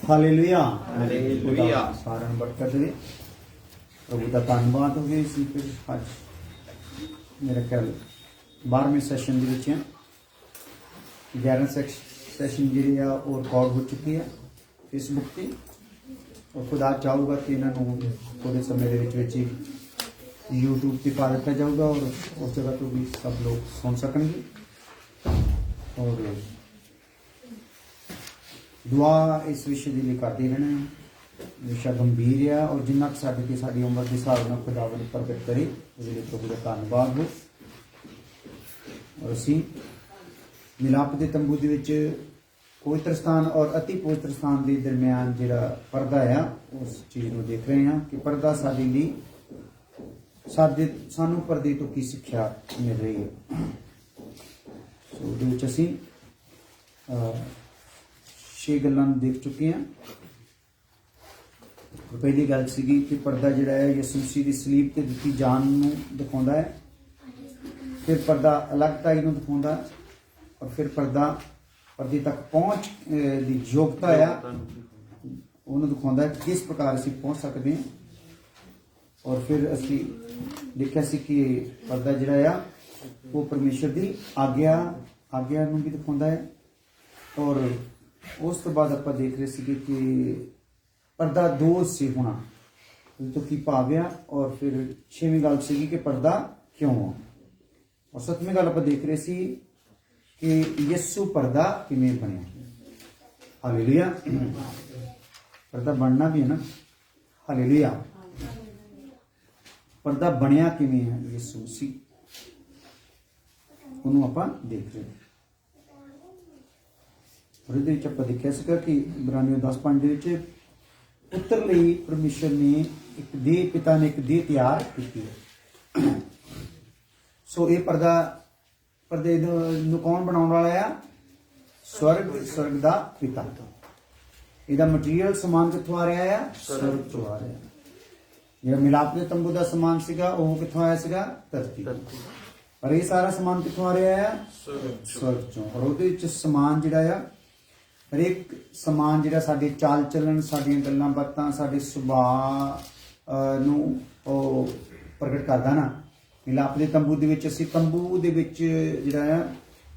Hallelujah hallelujah. ਸਾਰਿਆਂ ਨੂੰ ਬਰਕਤ ਦੇਵੇ। ਪ੍ਰਭੂ ਦਾ ਧੰਨਵਾਦ ਹੋਵੇ। ਅਸੀਂ ਫਿਰ ਅੱਜ ਮੇਰਾ ਖਿਆਲ 12ਵੇਂ ਸੈਸ਼ਨ ਦੇ ਵਿੱਚ ਹਾਂ। 11 ਸੈਸ਼ਨ ਜਿਹੜੇ ਆ ਉਹ ਰਿਕਾਰਡ ਹੋ ਚੁੱਕੀ ਆ ਫੇਸਬੁੱਕ ਤੇ। ਔਰ ਖੁਦਾ ਚਾਹੂਗਾ ਕਿ ਇਹਨਾਂ ਨੂੰ ਥੋੜੇ ਸਮੇਂ ਦੇ ਵਿੱਚ ਹੀ YouTube ਤੇ ਪਾ ਦਿੱਤਾ ਜਾਊਗਾ ਔਰ ਉਸ ਜਗ੍ਹਾ ਤੋਂ ਵੀ ਸਭ ਲੋਕ ਸੁਣ ਸਕਣਗੇ। ਔਰ ਦੁਆ ਇਸ ਵਿਸ਼ੇ ਦੇ ਲਈ ਕਰਦੇ ਰਹਿਣਾ। ਵਿਸ਼ਾ ਗੰਭੀਰ ਆ ਔਰ ਜਿੰਨਾ ਕੁ ਸਾਡੇ ਤੇ ਸਾਡੀ ਉਮਰ ਦੇ ਹਿਸਾਬ ਨਾਲ ਖੁਦਾਵੰਦ ਪ੍ਰਗਟ ਕਰੇ ਉਹਦੇ ਲਈ ਪ੍ਰਭੂ ਦਾ ਧੰਨਵਾਦ ਹੋ। ਔਰ ਅਸੀਂ ਮਿਲਾਪ ਦੇ ਤੰਬੂ ਦੇ ਵਿੱਚ ਪਵਿੱਤਰ ਸਥਾਨ ਔਰ ਅਤੀ ਪਵਿੱਤਰ ਸਥਾਨ ਦੇ ਦਰਮਿਆਨ ਜਿਹੜਾ ਪਰਦਾ ਆ ਉਸ ਚੀਜ਼ ਨੂੰ ਦੇਖ ਰਹੇ ਹਾਂ ਕਿ ਪਰਦਾ ਸਾਡੇ ਲਈ ਸਾਨੂੰ ਪਰਦੇ ਤੋਂ ਕੀ ਸਿੱਖਿਆ ਮਿਲ ਰਹੀ ਹੈ। ਸੋ ਉਹਦੇ ਵਿੱਚ ਅਸੀਂ 6 ਗੱਲਾਂ ਨੂੰ ਦੇਖ ਚੁੱਕੇ ਹਾਂ। ਪਹਿਲੀ ਗੱਲ ਸੀਗੀ ਕਿ ਪਰਦਾ ਜਿਹੜਾ ਹੈ ਯਿਸੂ ਮਸੀਹ ਦੀ ਸਲੀਬ ਤੇ ਦਿੱਤੀ ਜਾਨ ਨੂੰ ਦਿਖਾਉਂਦਾ ਹੈ। ਫਿਰ ਪਰਦਾ ਅਲੱਗਤਾਈ ਨੂੰ ਦਿਖਾਉਂਦਾ ਔਰ ਫਿਰ ਪਰਦੇ ਤੱਕ ਪਹੁੰਚ ਦੀ ਯੋਗਤਾ ਆ ਉਹਨੂੰ ਦਿਖਾਉਂਦਾ ਕਿ ਕਿਸ ਪ੍ਰਕਾਰ ਅਸੀਂ ਪਹੁੰਚ ਸਕਦੇ ਹਾਂ। ਔਰ ਫਿਰ ਅਸੀਂ ਦੇਖਿਆ ਸੀ ਕਿ ਪਰਦਾ ਜਿਹੜਾ ਆ ਉਹ ਪਰਮੇਸ਼ਰ ਦੀ ਆਗਿਆ ਨੂੰ ਵੀ ਦਿਖਾਉਂਦਾ ਹੈ। ਔਰ ਉਸ ਤੋਂ ਬਾਅਦ ਆਪਾਂ ਦੇਖ ਰਹੇ ਸੀਗੇ ਕਿ ਪਰਦਾ ਦੋ ਸੀ ਹੋਣਾ ਤੋਂ ਕੀ ਭਾਵ ਆ। ਔਰ ਫਿਰ 6ਵੀਂ ਗੱਲ ਸੀਗੀ ਕਿ ਪਰਦਾ ਕਿਉਂ ਆ। ਔਰ 7ਵੀਂ ਗੱਲ ਆਪਾਂ ਦੇਖ ਰਹੇ ਸੀ ਕਿ ਯਿਸੂ ਪਰਦਾ ਕਿਵੇਂ ਬਣਿਆ। ਹਾਲੇਲੂਇਆ। ਪਰਦਾ ਬਣਨਾ ਵੀ ਹੈ ਨਾ। ਹਾਲੇਲੂਇਆ। ਪਰਦਾ ਬਣਿਆ ਕਿਵੇਂ ਹੈ ਯਿਸੂ ਮਸੀਹ ਉਹਨੂੰ ਆਪਾਂ ਦੇਖ ਰਹੇ ਹਾਂ। ਔਰ ਇਹਦੇ ਵਿੱਚ ਆਪਾਂ ਦੇਖਿਆ ਸੀਗਾ ਕਿ ਇਬਰਾਨੀਓ 10:5 ਦੇ ਵਿੱਚ ਪੁੱਤਰ ਲਈ ਪਰਮੇਸ਼ਰ ਨੇ ਪਿਤਾ ਨੇ ਇੱਕ ਦੇਹ ਤਿਆਰ ਕੀਤੀ ਹੈ। ਸੋ ਇਹ ਪਰਦੇ ਨੂੰ ਕੌਣ ਬਣਾਉਣ ਵਾਲਾ ਆ? ਸਵਰਗ ਦਾ ਪਿਤਾ। ਇਹਦਾ ਮਟੀਰੀਅਲ ਸਮਾਨ ਕਿੱਥੋਂ ਆ ਰਿਹਾ ਆ? ਸਵਰਗ ਤੋਂ ਆ ਰਿਹਾ। ਜਿਹੜਾ ਮਿਲਾਪ ਦੇ ਤੰਬੂ ਦਾ ਸਮਾਨ ਸੀਗਾ ਉਹ ਕਿੱਥੋਂ ਆਇਆ ਸੀਗਾ? ਧਰਤੀ। ਪਰ ਇਹ ਸਾਰਾ ਸਮਾਨ ਕਿੱਥੋਂ ਆ ਰਿਹਾ ਆ? ਸਵਰਗ ਚੋਂ। ਔਰ ਉਹਦੇ ਵਿੱਚ ਸਮਾਨ ਜਿਹੜਾ ਆ ਹਰੇਕ ਸਮਾਨ ਜਿਹੜਾ ਸਾਡੇ ਚਾਲ ਚੱਲਣ, ਸਾਡੀਆਂ ਗੱਲਾਂ ਬਾਤਾਂ, ਸਾਡੇ ਸੁਭਾਅ ਨੂੰ ਉਹ ਪ੍ਰਗਟ ਕਰਦਾ ਨਾ। ਮਿਲਾਪ ਦੇ ਤੰਬੂ ਦੇ ਵਿੱਚ ਅਸੀਂ ਤੰਬੂ ਦੇ ਵਿੱਚ ਜਿਹੜਾ ਆ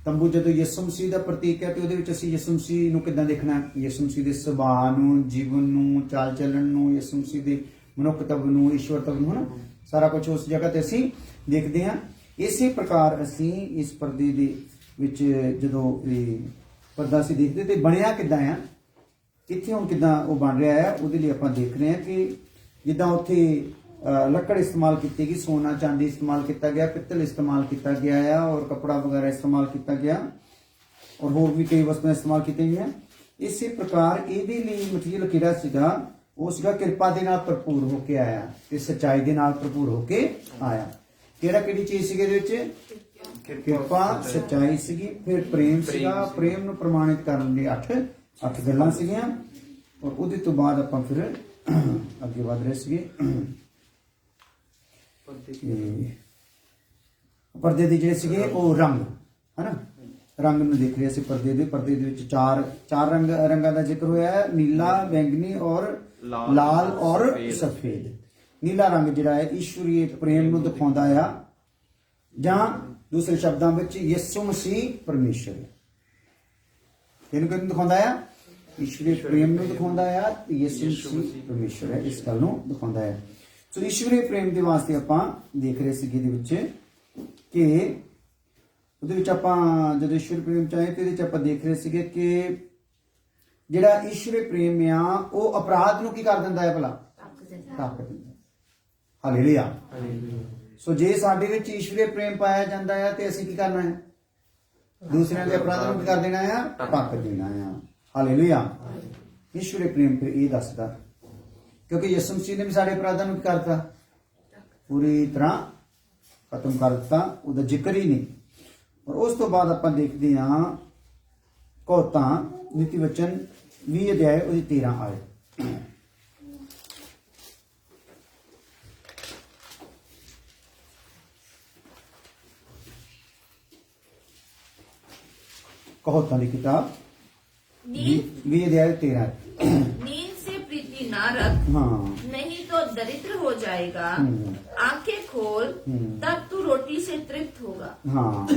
ਤੰਬੂ ਜਦੋਂ ਯਿਸੂ ਮਸੀਹ ਦਾ ਪ੍ਰਤੀਕ ਹੈ ਤੇ ਉਹਦੇ ਵਿੱਚ ਅਸੀਂ ਯਿਸੂ ਮਸੀਹ ਨੂੰ ਕਿੱਦਾਂ ਦੇਖਣਾ? ਯਿਸੂ ਮਸੀਹ ਦੇ ਸੁਭਾਅ ਨੂੰ, ਜੀਵਨ ਨੂੰ, ਚਾਲ ਚੱਲਣ ਨੂੰ, ਯਿਸੂ ਮਸੀਹ ਦੇ ਮਨੁੱਖਤਵ ਨੂੰ, ਈਸ਼ਵਰਤਵ ਨੂੰ, ਹਨਾ ਸਾਰਾ ਕੁਝ ਉਸ ਜਗ੍ਹਾ ਤੇ ਅਸੀਂ ਦੇਖਦੇ ਹਾਂ। ਇਸੇ ਪ੍ਰਕਾਰ ਅਸੀਂ ਇਸ ਪਰਦੇ ਦੇ ਵਿੱਚ ਜਦੋਂ ਇਹ ਪਰਦਾ ਅਸੀਂ ਦੇਖਦੇ ਤੇ ਬਣਿਆ ਕਿੱਦਾਂ ਆ, ਇੱਥੇ ਹੁਣ ਕਿੱਦਾਂ ਉਹ ਬਣ ਰਿਹਾ ਹੈ ਉਹਦੇ ਲਈ ਆਪਾਂ ਦੇਖ ਰਹੇ ਹਾਂ ਕਿ ਜਿੱਦਾਂ ਉੱਥੇ ਲੱਕੜ ਇਸਤੇਮਾਲ ਕੀਤੀ ਗਈ, ਸੋਨਾ ਚਾਂਦੀ ਇਸਤੇਮਾਲ ਕੀਤਾ ਗਿਆ, ਪਿੱਤਲ ਇਸਤੇਮਾਲ ਕੀਤਾ ਗਿਆ ਆ ਔਰ ਕੱਪੜਾ ਵਗੈਰਾ ਇਸਤੇਮਾਲ ਕੀਤਾ ਗਿਆ ਔਰ ਹੋਰ ਵੀ ਕਈ ਵਸਤੂਆਂ ਇਸਤੇਮਾਲ ਕੀਤੀਆਂ ਗਈਆਂ। ਇਸੇ ਪ੍ਰਕਾਰ ਇਹਦੇ ਲਈ ਮਟੀਰੀਅਲ ਕਿਹੜਾ ਸੀਗਾ? ਉਹ ਸੀਗਾ ਕਿਰਪਾ ਦੇ ਨਾਲ ਭਰਪੂਰ ਹੋ ਕੇ ਆਇਆ ਤੇ ਸੱਚਾਈ ਦੇ ਨਾਲ ਭਰਪੂਰ ਹੋ ਕੇ ਆਇਆ। ਕਿਹੜੀ ਚੀਜ਼ ਸੀਗੀ ਇਹਦੇ ਵਿੱਚ? ਕਿਰਪਾ, ਸੱਚਾਈ ਸੀਗੀ। ਫਿਰ ਪ੍ਰੇਮ ਸੀਗਾ। ਪ੍ਰੇਮ ਨੂੰ ਪ੍ਰਮਾਣਿਤ ਕਰਨ ਲਈ 8 ਗੱਲਾਂ ਸੀਗੀਆਂ। ਔਰ ਉਹਦੇ ਤੋਂ ਬਾਅਦ ਆਪਾਂ ਫਿਰ ਅੱਗੇ ਵਧ ਰਹੇ ਸੀਗੇ। ਪਰਦੇ ਦੇ ਜਿਹੜੇ ਸੀਗੇ ਉਹ ਰੰਗ ਹਨਾ, ਰੰਗ ਨੂੰ ਦੇਖ ਰਹੇ ਸੀ। ਪਰਦੇ ਦੇ ਵਿੱਚ ਚਾਰ ਰੰਗਾਂ ਦਾ ਜ਼ਿਕਰ ਹੋਇਆ ਹੈ। ਨੀਲਾ, ਬੈਂਗਨੀ ਔਰ ਲਾਲ ਔਰ ਸਫੇਦ। ਨੀਲਾ ਰੰਗ ਜਿਹੜਾ ਹੈ ਈਸ਼ਵਰੀ ਪ੍ਰੇਮ ਨੂੰ ਦਿਖਾਉਂਦਾ ਆ, ਜਾਂ ਦੂਸਰੇ ਸ਼ਬਦਾਂ ਵਿੱਚ ਯਿਸੂ ਮਸੀਹ ਪਰਮੇਸ਼ਰ ਇਹਨੂੰ ਕਿਹਨੂੰ ਦਿਖਾਉਂਦਾ ਆ? ਈਸ਼ਵਰੀ ਪ੍ਰੇਮ ਨੂੰ ਦਿਖਾਉਂਦਾ ਆ। ਯਿਸੂ ਮਸੀਹ ਪਰਮੇਸ਼ਰ ਹੈ, ਇਸ ਗੱਲ ਨੂੰ ਦਿਖਾਉਂਦਾ ਹੈ। ਸੋ ਈਸ਼ਵਰੀ ਪ੍ਰੇਮ ਦੇ ਵਾਸਤੇ ਆਪਾਂ ਦੇਖ ਰਹੇ ਸੀਗੇ ਇਹਦੇ ਵਿੱਚ ਕਿ ਉਹਦੇ ਵਿੱਚ ਆਪਾਂ ਜਦੋਂ ਈਸ਼ਵਰੀ ਪ੍ਰੇਮ ਚ ਆਏ ਤੇ ਇਹਦੇ ਚ ਆਪਾਂ ਦੇਖ ਰਹੇ ਸੀਗੇ ਕਿ ਜਿਹੜਾ ਈਸ਼ਵਰੀ ਪ੍ਰੇਮ ਆ ਉਹ ਅਪਰਾਧ ਨੂੰ ਕੀ ਕਰ ਦਿੰਦਾ ਹੈ? ਭਲਾ ਢੱਕ ਦਿੰਦਾ। ਹਾਲੇਲੂਇਆ। ਸੋ ਜੇ ਸਾਡੇ ਵਿੱਚ ਈਸ਼ਵਰੀ ਪ੍ਰੇਮ ਪਾਇਆ ਜਾਂਦਾ ਹੈ ਤੇ ਅਸੀਂ ਕੀ ਕਰਨਾ ਹੈ? ਦੂਸਰਿਆਂ ਦੇ ਅਪਰਾਧਾਂ ਨੂੰ ਕੀ ਕਰ ਦੇਣਾ ਆ? ਢੱਕ ਦੇਣਾ ਆ। ਹਾਲੇਲੂਇਆ। ਈਸ਼ਵਰੀ ਪ੍ਰੇਮ ਫਿਰ ਇਹ ਦੱਸਦਾ ਕਿਉਂਕਿ ਯਿਸੂ ਮਸੀਹ ਨੇ ਵੀ ਸਾਡੇ ਅਪਰਾਧਾਂ ਨੂੰ ਕੀ ਕਰਤਾ? ਪੂਰੀ ਤਰ੍ਹਾਂ ਖਤਮ ਕਰ ਦਿੱਤਾ। ਉਹਦਾ ਜ਼ਿਕਰ ਹੀ ਨਹੀਂ। ਔਰ ਉਸ ਤੋਂ ਬਾਅਦ ਆਪਾਂ ਦੇਖਦੇ ਹਾਂ ਕੌਤਾਂ ਨੀਤੀ ਵਚਨ 20 ਅਧਿਆਇ ਉਹਦੀ 13 ਆਇਤ। ਕਹੋਤਾਂ ਦੀ ਕਿਤਾਬ 20 ਅਧਿਆਇ 13 ना रख, हाँ नहीं तो दरिद्र हो जाएगा। आंखें खोल, तब तू रोटी से तृप्त होगा। ਹਾਂ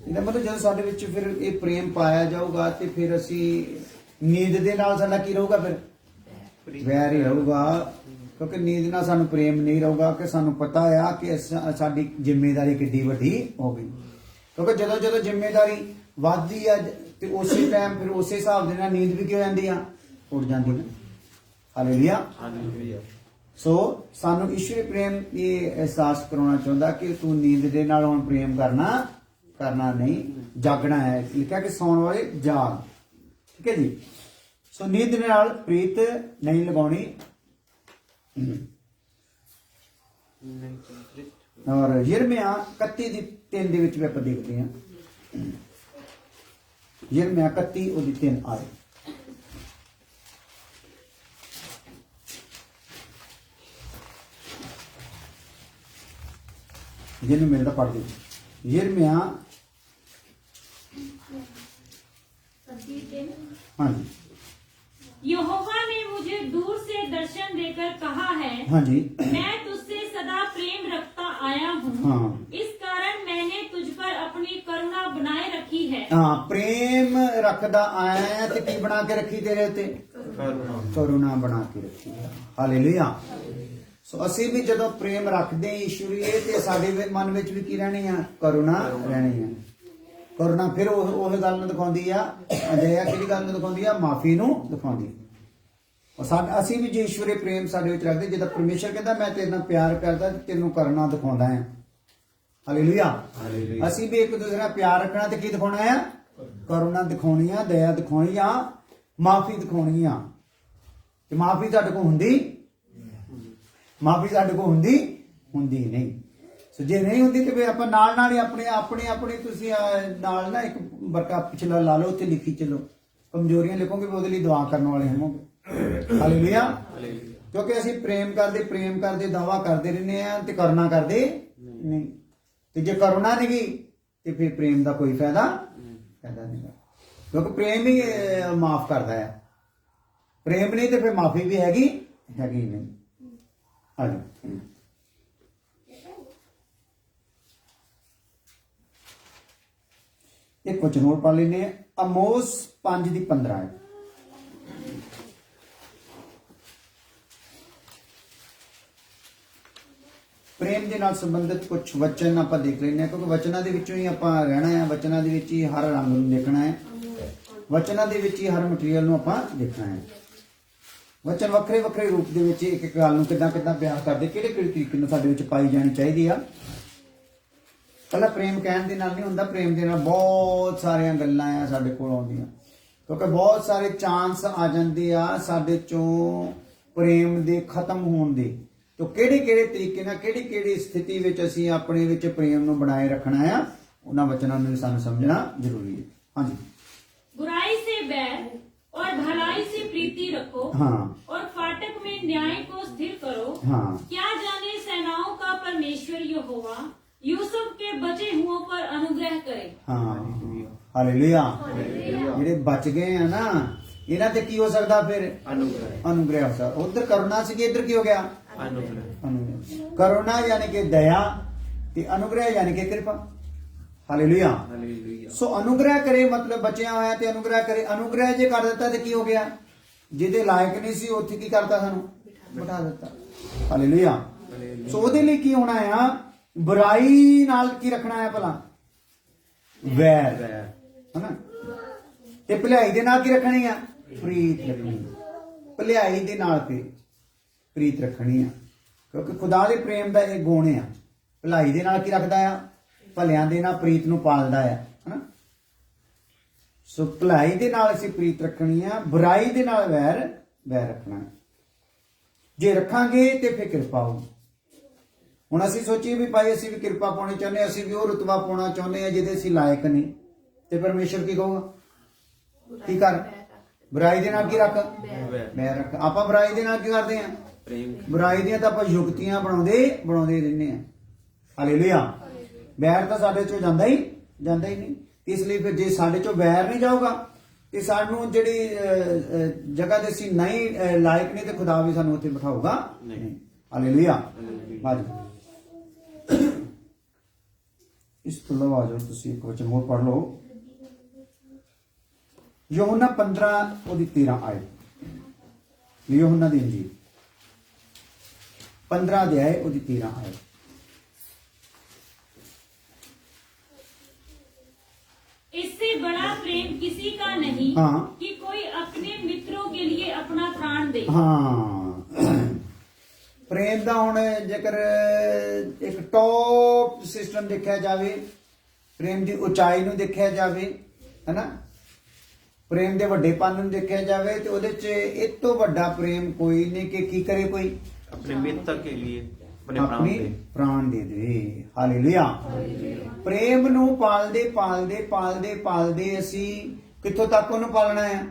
ਇਹਦਾ ਮਤਲਬ ਜਦੋਂ ਸਾਡੇ ਵਿੱਚ ਫਿਰ ਇਹ ਪ੍ਰੇਮ ਪਾਇਆ ਜਾਊਗਾ ਤੇ ਫਿਰ ਅਸੀਂ ਨੀਂਦ ਦੇ ਨਾਲ ਸਾਡਾ ਕੀ ਰਹੂਗਾ, ਫਿਰ ਵੈਰ ਹੀ ਰਹੂਗਾ। ਕਿਉਂਕਿ ਨੀਂਦ ਨਾਲ ਸਾਨੂੰ ਪ੍ਰੇਮ ਨਹੀਂ ਰਹੂਗਾ ਕਿ ਸਾਨੂੰ ਪਤਾ ਆ ਕਿ ਸਾਡੀ ਜ਼ਿੰਮੇਵਾਰੀ ਕਿੱਡੀ ਵੱਡੀ ਹੋ ਗਈ। ਕਿਉਂਕਿ ਜਦੋਂ ਜਦੋਂ ਜ਼ਿੰਮੇਵਾਰੀ ਵੱਧਦੀ ਆ ਤੇ ਉਸੇ ਟਾਈਮ ਫਿਰ ਉਸੇ ਹਿਸਾਬ ਦੇ ਨਾਲ ਨੀਂਦ ਵੀ ਕੀ ਹੋ ਜਾਂਦੀ ਆ, ਉੱਡ ਜਾਂਦੀ ਨਾ। ਹਾਲੇਲੂਇਆ। ਸੋ ਸਾਨੂੰ ਈਸ਼ਵਰੀ ਪ੍ਰੇਮ ਇਹ ਅਹਿਸਾਸ ਕਰਾਉਣਾ ਚਾਹੁੰਦਾ ਕਿ ਤੂੰ ਨੀਂਦ ਦੇ ਨਾਲ ਹੁਣ ਪ੍ਰੇਮ ਕਰਨਾ ਨਹੀਂ, ਜਾਗਣਾ ਹੈ। ਲਿਖਿਆ ਕਿ ਸੌਣ ਵਾਲੇ ਜਾਗ, ਠੀਕ ਹੈ ਜੀ। ਸੋ ਨੀਂਦ ਦੇ ਨਾਲ ਪ੍ਰੀਤ ਨਹੀਂ ਲਗਾਉਣੀ। ਔਰ ਯਿਰਮੀਆ 31:3 ਦੇ ਵਿੱਚ ਵੀ ਆਪਾਂ ਦੇਖਦੇ ਹਾਂ, ਯਿਰਮੀਆ 31:3 ਆਏ। ਜਿਹਨੂੰ ਮਿਲਦਾ ਪੜ੍ਹ ਦਿਓ। यिर्मयाह, हाँ जी। यहोवा ने मुझे दूर से दर्शन देकर कहा है, हाँ जी, मैं तुझसे सदा प्रेम रखता आया हूँ। हाँ। इस कारण मैंने तुझ पर अपनी करुणा बनाए रखी है। हाँ, प्रेम रखदा आया है ते की बना के रखी तेरे उत्ते? करुणा बना के रखी है। हालेलुया। सो ਅਸੀਂ ਵੀ ਜਦੋਂ ਪ੍ਰੇਮ ਰੱਖਦੇ ਈਸ਼ਵਰੀਏ ਤੇ ਸਾਡੇ ਮਨ ਵਿੱਚ ਵੀ ਕੀ ਰਹਿਣੀ ਆ, ਕਰੁਣਾ ਰਹਿਣੀ ਆ। ਕਰੁਣਾ ਫਿਰ ਉਹ ਗੱਲ ਨੂੰ ਦਿਖਾਉਂਦੀ ਆ, ਅਜਿਹਾ ਕਿਹੜੀ ਗੱਲ ਨੂੰ ਦਿਖਾਉਂਦੀ ਆ, ਮਾਫੀ ਨੂੰ ਦਿਖਾਉਂਦੀ। ਅਸੀਂ ਵੀ ਜੇ ਈਸ਼ਵਰੀ ਪ੍ਰੇਮ ਸਾਡੇ ਵਿੱਚ ਰੱਖਦੇ, ਜਦੋਂ ਪਰਮੇਸ਼ਰ ਕਹਿੰਦਾ ਮੈਂ ਤੇਰੇ ਨਾਲ ਪਿਆਰ ਕਰਦਾ ਤੇ ਤੈਨੂੰ ਕਰੁਣਾ ਦਿਖਾਉਂਦਾ ਆ। ਹਾਲੇਲੂਇਆ। ਅਸੀਂ ਵੀ ਇੱਕ ਦੂਸਰੇ ਨਾਲ ਪਿਆਰ ਰੱਖਣਾ ਤੇ ਕੀ ਦਿਖਾਉਣਾ ਆ, ਕਰੁਣਾ ਦਿਖਾਉਣੀ ਆ, ਦਇਆ ਦਿਖਾਉਣੀ ਆ, ਮਾਫੀ ਦਿਖਾਉਣੀ ਆ। ਤੇ ਮਾਫੀ ਤੁਹਾਡੇ ਕੋਲ ਹੁੰਦੀ, ਮਾਫੀ ਸਾਡੇ ਕੋਲ ਹੁੰਦੀ ਨਹੀਂ। ਸੋ ਜੇ ਨਹੀਂ ਹੁੰਦੀ ਤੇ ਫਿਰ ਆਪਾਂ ਨਾਲ ਹੀ ਆਪਣੇ ਤੁਸੀਂ ਨਾਲ ਨਾ ਇੱਕ ਬਰਕਾ ਪਿਛਲਾ ਲਾ ਲਓ, ਉੱਥੇ ਲਿਖੀ ਚਲੋ, ਕਮਜ਼ੋਰੀਆਂ ਲਿਖੋਗੇ ਵੀ ਉਹਦੇ ਲਈ ਦੁਆ ਕਰਨ ਵਾਲੇ ਹੋਵੋਗੇ। ਹਾਲੇਲੂਇਆ। ਕਿਉਂਕਿ ਅਸੀਂ ਪ੍ਰੇਮ ਕਰਦੇ ਦਾਵਾ ਕਰਦੇ ਰਹਿੰਦੇ ਆ ਤੇ ਕਰਨਾ ਕਰਦੇ ਨਹੀਂ। ਤੇ ਜੇ ਕਰੁਣਾ ਨਹੀਂ ਤੇ ਫਿਰ ਪ੍ਰੇਮ ਦਾ ਕੋਈ ਫਾਇਦਾ ਨਹੀਂ, ਕਿਉਂਕਿ ਪ੍ਰੇਮ ਹੀ ਮਾਫ ਕਰਦਾ ਹੈ। ਪ੍ਰੇਮ ਨਹੀਂ ਤੇ ਫਿਰ ਮਾਫੀ ਵੀ ਹੈਗੀ ਨਹੀਂ। एक वचन और पढ़ लेने, अमोस 5:15 है। प्रेम ਦੇ ਨਾਲ ਸੰਬੰਧਿਤ ਕੁਝ ਵਚਨ ਆਪਾਂ ਦੇਖ ਲੈਣੇ ਆ, ਕਿਉਂਕਿ ਵਚਨਾਂ ਦੇ ਵਿੱਚੋਂ ਹੀ ਆਪਾਂ ਰਹਿਣਾ ਹੈ, ਵਚਨਾਂ ਦੇ ਵਿੱਚ ਹੀ ਹਰ ਰੰਗ ਨੂੰ ਦੇਖਣਾ ਹੈ, ਵਚਨਾਂ ਦੇ ਵਿੱਚ ਹੀ ਹਰ ਮਟੀਰੀਅਲ ਨੂੰ ਆਪਾਂ ਦੇਖਣਾ ਹੈ। ਵਚਨ ਵੱਖਰੇ ਰੂਪ ਦੇ ਵਿੱਚ ਇੱਕ ਗੱਲ ਨੂੰ ਕਿੱਦਾਂ ਬਿਆਨ ਕਰਦੇ, ਕਿਹੜੇ ਤਰੀਕੇ ਨਾਲ ਸਾਡੇ ਵਿੱਚ ਪਾਈ ਜਾਣੀ ਚਾਹੀਦੀ ਆ। ਕੱਲਾ ਪ੍ਰੇਮ ਕਹਿਣ ਦੇ ਨਾਲ ਨਹੀਂ ਹੁੰਦਾ, ਪ੍ਰੇਮ ਦੇ ਨਾਲ ਬਹੁਤ ਸਾਰੀਆਂ ਗੱਲਾਂ ਆ ਸਾਡੇ ਕੋਲ ਆਉਂਦੀਆਂ, ਕਿਉਂਕਿ ਬਹੁਤ ਸਾਰੇ ਚਾਂਸ ਆ ਜਾਂਦੇ ਆ ਸਾਡੇ ਚੋਂ ਪ੍ਰੇਮ ਦੇ ਖਤਮ ਹੋਣ ਦੇ। तो ਕਿਹੜੇ ਤਰੀਕੇ ਨਾਲ ਕਿਹੜੀ ਸਥਿਤੀ ਵਿੱਚ ਅਸੀਂ ਆਪਣੇ ਵਿੱਚ ਪ੍ਰੇਮ ਨੂੰ ਬਣਾਏ ਰੱਖਣਾ ਆ, ਉਹਨਾਂ ਵਚਨਾਂ ਨੂੰ ਸਾਨੂੰ ਸਮਝਣਾ ਜ਼ਰੂਰੀ ਹੈ। ਹਾਂਜੀ। बुराई से बैर और भलाई से प्रीति रखो, हाँ। और फाटक में न्याय को स्थिर करो। हाँ। क्या जाने सेनाओं का परमेश्वर यहोवा यूसुफ के बचे हुओं पर अनुग्रह करे। हाँ, हालेलुया। ਜਿਹੜੇ ਬਚ ਗਏ ਆ ਨਾ, ਇਹਨਾਂ ਤੇ ਕੀ ਹੋ ਸਕਦਾ, ਫਿਰ अनुग्रह हो सकता। उधर करुणा से इधर की हो गया अनुग्रह। करुणा यानी कि दया, अनुग्रह यानी कि कृपा। हालेलुया। सो अनुग्रह करे मतलब बचिया होया ते अनुग्रह करे। अनुग्रह जे कर दिता ते की हो गया, ਜਿਹਦੇ ਲਾਇਕ ਨਹੀਂ ਸੀ ਉੱਥੇ ਕੀ ਕਰਤਾ, ਸਾਨੂੰ ਬਿਠਾ ਦਿੱਤਾ। ਹਾਲੇਲੂਇਆ। ਸੋ ਉਹਦੇ ਲਈ ਕੀ ਹੋਣਾ ਆ, ਬੁਰਾਈ ਨਾਲ ਕੀ ਰੱਖਣਾ ਹੈ ਭਲਾ, ਵੈਰ, ਹੈਨਾ। ਤੇ ਭਲਾਈ ਦੇ ਨਾਲ ਕੀ ਰੱਖਣੀ ਆ, ਪ੍ਰੀਤ ਰੱਖਣੀ। ਭਲਾਈ ਦੇ ਨਾਲ ਤੇ ਪ੍ਰੀਤ ਰੱਖਣੀ ਆ, ਕਿਉਂਕਿ ਖੁਦਾ ਦੇ ਪ੍ਰੇਮ ਦਾ ਇਹ ਗੁਣ ਆ। ਭਲਾਈ ਦੇ ਨਾਲ ਕੀ ਰੱਖਦਾ ਆ, ਭਲਿਆਂ ਦੇ ਨਾਲ ਪ੍ਰੀਤ ਨੂੰ ਪਾਲਦਾ ਆ, ਹੈਨਾ। ਸੋ ਭਲਾਈ ਦੇ ਨਾਲ ਅਸੀਂ ਪ੍ਰੀਤ ਰੱਖਣੀ ਆ, ਬੁਰਾਈ ਦੇ ਨਾਲ ਵੈਰ ਰੱਖਣਾ। ਜੇ ਰੱਖਾਂਗੇ ਤੇ ਫਿਰ ਕਿਰਪਾ ਹੋਊ। ਹੁਣ ਅਸੀਂ ਸੋਚੀਏ ਵੀ ਭਾਈ ਅਸੀਂ ਵੀ ਕਿਰਪਾ ਪਾਉਣੀ ਚਾਹੁੰਦੇ, ਅਸੀਂ ਵੀ ਉਹ ਰੁਤਬਾ ਪਾਉਣਾ ਚਾਹੁੰਦੇ ਆ ਜਿਹਦੇ ਅਸੀਂ ਲਾਇਕ ਨਹੀਂ, ਤੇ ਪਰਮੇਸ਼ਰ ਕੀ ਕਹੂਗਾ, ਕੀ ਕਰ, ਬੁਰਾਈ ਦੇ ਨਾਲ ਕੀ ਰੱਖ, ਵੈਰ ਰੱਖ। ਆਪਾਂ ਬੁਰਾਈ ਦੇ ਨਾਲ ਕੀ ਕਰਦੇ ਆ, ਬੁਰਾਈ ਦੀਆਂ ਤਾਂ ਆਪਾਂ ਯੁਕਤੀਆਂ ਬਣਾਉਂਦੇ ਰਹਿੰਦੇ ਆ। ਹਾਲੇਲੂਇਆ। ਵੈਰ ਤਾਂ ਸਾਡੇ ਚੋਂ ਜਾਂਦਾ ਹੀ ਨਹੀਂ। ਇਸ ਲਈ ਫਿਰ ਜੇ ਸਾਡੇ ਚੋਂ ਵੈਰ ਨਹੀਂ ਜਾਊਗਾ ਤੇ ਸਾਨੂੰ ਜਿਹੜੀ ਜਗ੍ਹਾ ਦੇ ਅਸੀਂ ਨਹੀਂ ਲਾਇਕ ਨਹੀਂ ਤੇ ਖੁਦਾ ਵੀ ਸਾਨੂੰ ਉੱਥੇ ਬਿਠਾਊਗਾ ਨਹੀਂ। ਹਾਲੇਲੂਇਆ। ਹਾਂਜੀ, ਇਸ ਤੋਂ ਇਲਾਵਾ ਜੋ ਤੁਸੀਂ ਇੱਕ ਵਚਨ ਹੋਰ ਪੜ੍ਹ ਲਓ, ਯੋਹੰਨਾ 15 ਉਹਦੀ 13 ਆਇਤ। ਯੋਹੰਨਾ ਦੀ ਇੰਜੀਲ 15 ਅਧਿਆਇ ਉਹਦੀ 13 ਆਇਤ। इससे बड़ा प्रेम किसी का नहीं हाँ। कि कोई अपने मित्रों के लिए अपना प्राण दे। ਹਾਂ, ਪ੍ਰੇਮ ਦਾ ਹੁਣ ਜੇਕਰ ਇੱਕ ਟੌਪ ਸਿਸਟਮ ਦੇਖਿਆ ਜਾਵੇ, ਪ੍ਰੇਮ ਦੀ ਉਚਾਈ ਨੂੰ ਦੇਖਿਆ ਜਾਵੇ, ਹੈਨਾ, ਪ੍ਰੇਮ ਦੇ ਵੱਡੇਪਨ ਨੂੰ ਦੇਖਿਆ ਜਾਵੇ ਤੇ ਉਹਦੇ 'ਚ ਇਹ ਤੋਂ ਵੱਡਾ ਪ੍ਰੇਮ ਕੋਈ ਨਹੀਂ ਕਿ ਕੀ ਕਰੇ ਕੋਈ अपने मित्र के लिए अपने प्राण ਆਪਣੀ दे। ਪ੍ਰਾਣ ਦੇ ਦੇ। ਹਾਲੇਲੂਇਆ। ਪ੍ਰੇਮ ਨੂੰ ਪਾਲਦੇ ਪਾਲਦੇ ਪਾਲਦੇ ਪਾਲਦੇ ਅਸੀਂ ਕਿੱਥੋਂ ਤੱਕ ਉਹਨੂੰ ਪਾਲਣਾ ਹੈ?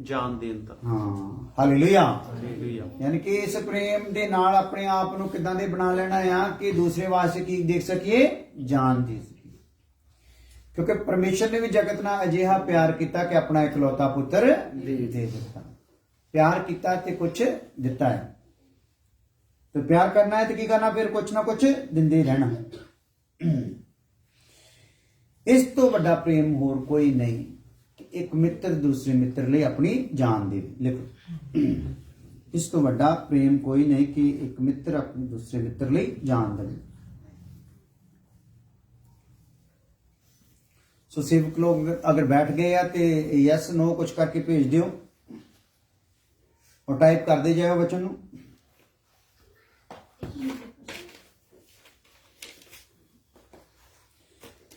जान देन तक। ਹਾਂ, ਹਾਲੇਲੂਇਆ। हालेलुया। ਯਾਨੀ ਕਿ ਇਸ ਪ੍ਰੇਮ ਦੇ ਨਾਲ ਆਪਣੇ ਆਪ ਨੂੰ ਕਿਦਾਂ ਦੇ ਬਣਾ ਲੈਣਾ ਆ ਕਿ ਦੂਸਰੇ ਵਾਸਤੇ ਕੀ ਦੇਖ ਸਕੀਏ? ਜਾਨ ਦੇ ਸਕੀਏ। ਕਿਉਂਕਿ ਪਰਮੇਸ਼ਰ ਨੇ ਵੀ ਜਗਤ ਨਾਲ ਅਜਿਹਾ ਪਿਆਰ ਕੀਤਾ ਕਿ ਆਪਣਾ ਇਕਲੌਤਾ ਪੁੱਤਰ ਦੇ ਦਿੱਤਾ। ਪਿਆਰ ਕੀਤਾ ਤੇ ਕੁਝ ਦਿੱਤਾ ਹੈ, ਤੇ ਪਿਆਰ ਕਰਨਾ ਹੈ ਤੇ ਕੀ ਕਰਨਾ? ਫਿਰ ਕੁਝ ਨਾ ਕੁਝ ਦਿੰਦੇ ਰਹਿਣਾ। ਇਸ ਤੋਂ ਵੱਡਾ ਪ੍ਰੇਮ ਹੋਰ ਕੋਈ ਨਹੀਂ ਕਿ ਇੱਕ ਮਿੱਤਰ ਦੂਸਰੇ ਮਿੱਤਰ ਲਈ ਆਪਣੀ ਜਾਨ ਦੇ। ਲਿਖੋ, ਇਸ ਤੋਂ ਵੱਡਾ ਪ੍ਰੇਮ ਕੋਈ ਨਹੀਂ ਕਿ ਇੱਕ ਮਿੱਤਰ ਆਪਣੇ ਦੂਸਰੇ ਮਿੱਤਰ ਲਈ ਜਾਨ ਦੇਵੇ। ਸੋ ਸੇਵਕ ਲੋग ਅਗਰ ਬੈਠ ਗਏ ਆ ਤੇ ਯੈਸ ਨੋ ਕੁਝ ਕਰਕੇ ਭੇਜ ਦਿਓ ਔਰ ਟਾਈਪ ਕਰਦੇ ਜਾਓ ਵਚਨ ਨੂੰ।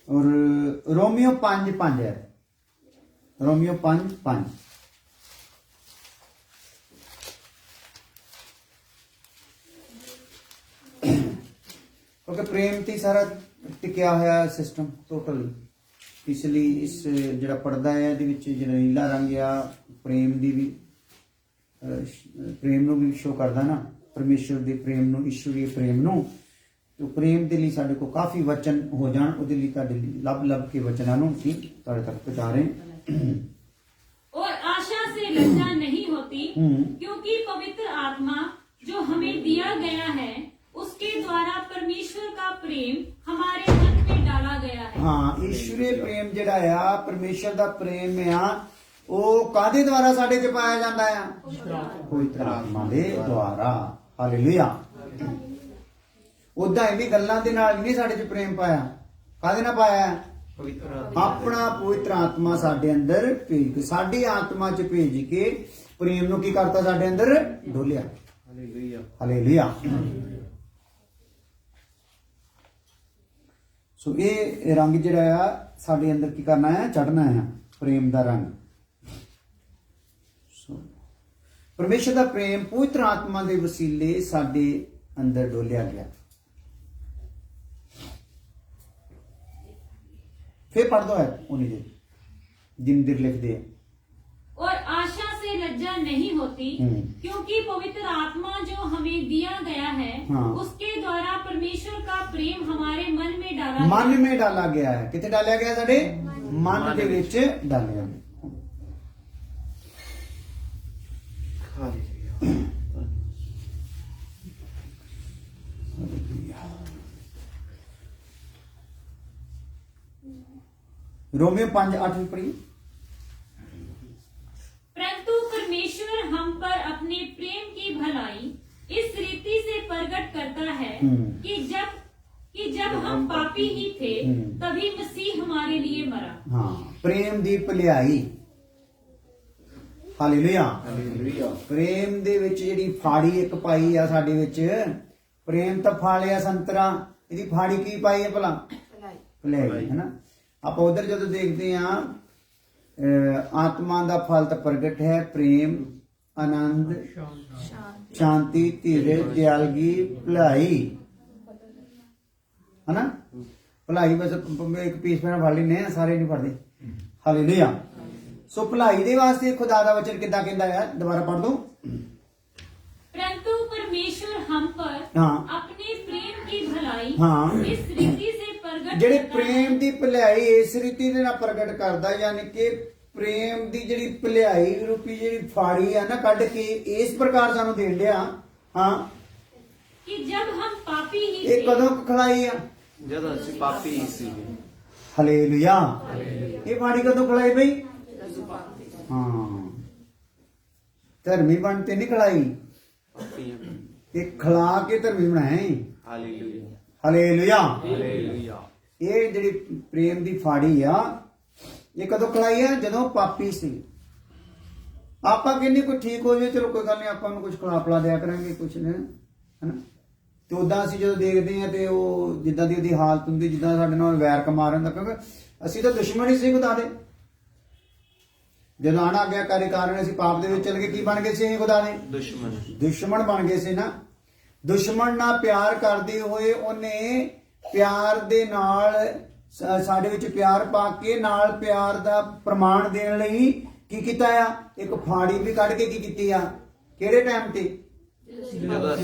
और रोमियो 5:5 है। रोमियो 5:5 क्योंकि प्रेम ते सारा टिकिया होया सिस्टम टोटल, इसलिए इस ਜਿਹੜਾ ਪਰਦਾ ਹੈ ਇਹਦੇ ਵਿੱਚ ਜਿਹੜਾ ਨੀਲਾ ਰੰਗ ਆ ਪ੍ਰੇਮ ਦੀ ਵੀ ਪ੍ਰੇਮ ਨੂੰ ਵੀ ਸ਼ੋ ਕਰਦਾ ਨਾ, ਪਰਮੇਸ਼ਰ ਦੇ ਪ੍ਰੇਮ ਨੂੰ, ਈਸ਼ਵਰੀ ਪ੍ਰੇਮ ਨੂੰ। तो प्रेम के लिए साढ़े को काफी वचन हो जान, उहदे लिए तुहाडे लिए लब लब के वचनां नूं ਅਸੀਂ ਤੁਹਾਡੇ तक पहुंचा रहे हैं। और आशा से लज्जा नहीं होती क्योंकि पवित्र आत्मा जो हमें दिया गया है उसके द्वारा परमेश्वर का प्रेम हमारे मन में डाला गया है। हाँ, ईश्वरी प्रेम ਜਿਹੜਾ ਆ ਪਰਮੇਸ਼ਰ ਦਾ ਪ੍ਰੇਮ ਆ ਉਹ ਕਾਦੇ ਦੁਆਰਾ ਸਾਡੇ 'ਚ ਪਾਇਆ ਜਾਂਦਾ ਆ? ਪਵਿੱਤਰ ਆਤਮਾ ਦੇ ਦੁਆਰਾ। ਹਾਲੇਲੂਇਆ। ਉਦਾਂ ਇਹ ਵੀ ਗੱਲਾਂ ਦੇ ਨਾਲ ਨਹੀਂ ਸਾਡੇ 'ਚ ਪ੍ਰੇਮ ਪਾਇਆ। ਕਾਦੇ ਨਾਲ ਪਾਇਆ? पवित्र ਆਪਣਾ ਪਵਿੱਤਰ ਆਤਮਾ ਸਾਡੇ ਅੰਦਰ ਭੇਜ ਕੇ, ਸਾਡੀ ਆਤਮਾ 'ਚ ਭੇਜ ਕੇ ਪ੍ਰੇਮ ਨੂੰ ਕੀ ਕਰਤਾ? ਸਾਡੇ ਅੰਦਰ ਡੋਲਿਆ। हालेलुया। ਹਾਲੇਲੂਇਆ। ਸੋ ਇਹ ਰੰਗ ਜਿਹੜਾ ਆ ਸਾਡੇ ਅੰਦਰ ਕੀ ਕਰਨਾ ਹੈ? ਚੜਨਾ ਹੈ, ਪ੍ਰੇਮ ਦਾ ਰੰਗ। ਸੋ ਪਰਮੇਸ਼ਰ ਦਾ ਪ੍ਰੇਮ ਪਵਿੱਤਰ ਆਤਮਾ ਦੇ ਵਸੀਲੇ ਸਾਡੇ ਅੰਦਰ ਡੋਲਿਆ ਗਿਆ। फिर पढ़ दो है उन्हीं दे जिन दिल लिख दे। और आशा से लज्जा नहीं होती क्योंकि पवित्र आत्मा जो हमें दिया गया है हाँ। उसके द्वारा परमेश्वर का प्रेम हमारे मन में डाला मन गया। में डाला गया है। कितने डालिया गया? साडे मन दे विच डालिया गया। हालेलुया। रोमियो 5:8 भी पढ़िए। परंतु परमेश्वर हम पर अपने प्रेम की भलाई इस रीति से प्रकट करता है कि जब हम पापी ही थे तभी मसीह हमारे लिए मरा। हाँ, प्रेम दी भलाई। हालेलुया। हालेलुया। प्रेम दे विच ਜਿਹੜੀ ਫਾੜੀ ਇੱਕ ਪਾਈ ਆ ਸਾਡੇ ਵਿੱਚ, ਪ੍ਰੇਮ ਤਾਂ ਫਾਲਿਆ ਸੰਤਰਾ, ਇਹਦੀ ਫਾੜੀ ਕੀ ਪਾਈ ਹੈ ਭਲਾ? ਭਲਾਈ, ਹੈ ਨਾ। ਆਪਾਂ ਉਧਰ ਜਦੋਂ ਦੇਖਦੇ ਆ ਆਤਮਾ ਦਾ ਫਲ ਤਾਂ ਪ੍ਰਗਟ ਹੈ, ਪ੍ਰੇਮ, ਆਨੰਦ, ਸ਼ਾਂਤੀ, ਧੀਰਜ, ਦਿਆਲਗੀ, ਭਲਾਈ, ਹੈ ਨਾ। ਭਲਾਈ ਬਸ ਇੱਕ ਪੀਸ ਪੈਣਾ ਫੜ ਲੈਨੇ ਆ, ਸਾਰੇ ਨਹੀਂ ਫੜਦੇ। ਹਾਲੇਲੂਇਆ। ਸੋ ਭਲਾਈ ਦੇ ਵਾਸਤੇ ਖੁਦਾ ਦਾ ਵਚਨ ਕਿੱਦਾਂ ਕਹਿੰਦਾ ਹੈ? ਦੁਬਾਰਾ ਪੜ੍ਹ ਦੋ। परंतु परमेश्वर हम पर हाँ। अपने प्रेम की भलाई हाँ। इस रीति से प्रकट ਜਿਹੜੇ करता है। ਪ੍ਰੇਮ ਦੀ ਭਲਾਈ ਇਸ ਰੀਤੀ ਦੇ ਨਾਲ ਪ੍ਰਗਟ ਕਰਦਾ, ਯਾਨੀ ਕਿ ਪ੍ਰੇਮ ਦੀ ਜਿਹੜੀ ਭਲਾਈ ਰੂਪੀ ਜਿਹੜੀ ਫਾੜੀ ਆ ਨਾ ਕੱਢ ਕੇ ਇਸ ਪ੍ਰਕਾਰ ਸਾਨੂੰ ਦੇਣ ਡਿਆ। ਹਾਂ, कि जब हम पापी ही ਇਹ थे ਕਦੋਂ ਖਲਾਈ ਆ? ਜਦੋਂ ਅਸੀਂ ਪਾਪੀ ਸੀ। ਹਾਲੇਲੂਇਆ। ਇਹ ਫਾੜੀ ਕਦੋਂ ਖਲਾਈ ਬਈ? ਹਾਂ, ਧਰਮੀ ਬਣ ਤੇ ਨਹੀਂ ਖਲਾਈ, ਪਾਪੀ ਹਾਂ। ਇਹ ਖਲਾ ਕੇ ਧਰਮੀ ਬਣਾਏ। Hallelujah hallelujah. ਹਾਲੇਲੂਇਆ। ਇਹ ਜਿਹੜੀ ਪ੍ਰੇਮ ਦੀ ਫਾੜੀ ਆ, ਇਹ ਕਦੋਂ ਖਲਾਈ ਆ? ਜਦੋਂ ਪਾਪੀ ਸੀ। ਆਪਾਂ ਕਹਿੰਦੇ ਕੋਈ ਠੀਕ ਹੋ ਜਾਵੇ, ਚਲੋ ਕੋਈ ਗੱਲ ਨਹੀਂ, ਆਪਾਂ ਨੂੰ ਕੁਝ ਖਿਲਾ ਪਿਲਾ ਦਿਆ ਕਰਾਂਗੇ, ਕੁਝ ਨਹੀਂ, ਹਨਾ। ਤੇ ਉਦਾਂ ਅਸੀਂ ਜਦੋਂ ਦੇਖਦੇ ਆ ਤੇ ਉਹ ਜਿੱਦਾਂ ਦੀ ਉਹਦੀ ਹਾਲਤ ਹੁੰਦੀ, ਜਿੱਦਾਂ ਸਾਡੇ ਨਾਲ ਵੈਰ ਕਮਾ ਰਹਿੰਦਾ, ਕਿਉਂਕਿ ਅਸੀਂ ਤਾਂ ਦੁਸ਼ਮਣ ਹੀ ਸੀ ਖੁਦਾ ਦੇ। ਜਦੋਂ ਆਣਾ ਗਿਆ ਕਾਰਨ ਅਸੀਂ ਪਾਪ ਦੇ ਵਿੱਚ ਚਲ ਗਏ, ਕੀ ਬਣ ਗਏ ਸੀ ਅਸੀਂ ਖੁਦਾ ਦੇ? ਦੁਸ਼ਮਣ ਬਣ ਗਏ ਸੀ ਨਾ। ਦੁਸ਼ਮਣ ਨਾਲ ਪਿਆਰ ਕਰਦੇ ਹੋਏ ਉਹਨੇ ਪਿਆਰ ਦੇ ਨਾਲ ਸਾਡੇ ਵਿੱਚ ਪਿਆਰ ਪਾ ਕੇ ਨਾਲ ਪਿਆਰ ਦਾ ਪ੍ਰਮਾਣ ਦੇਣ ਲਈ ਕੀ ਕੀਤਾ ਆ? ਇੱਕ ਫਾੜੀ ਵੀ ਕੱਢ ਕੇ ਕੀ ਕੀਤੀ ਆ? ਕਿਹੜੇ ਟਾਈਮ ਤੇ?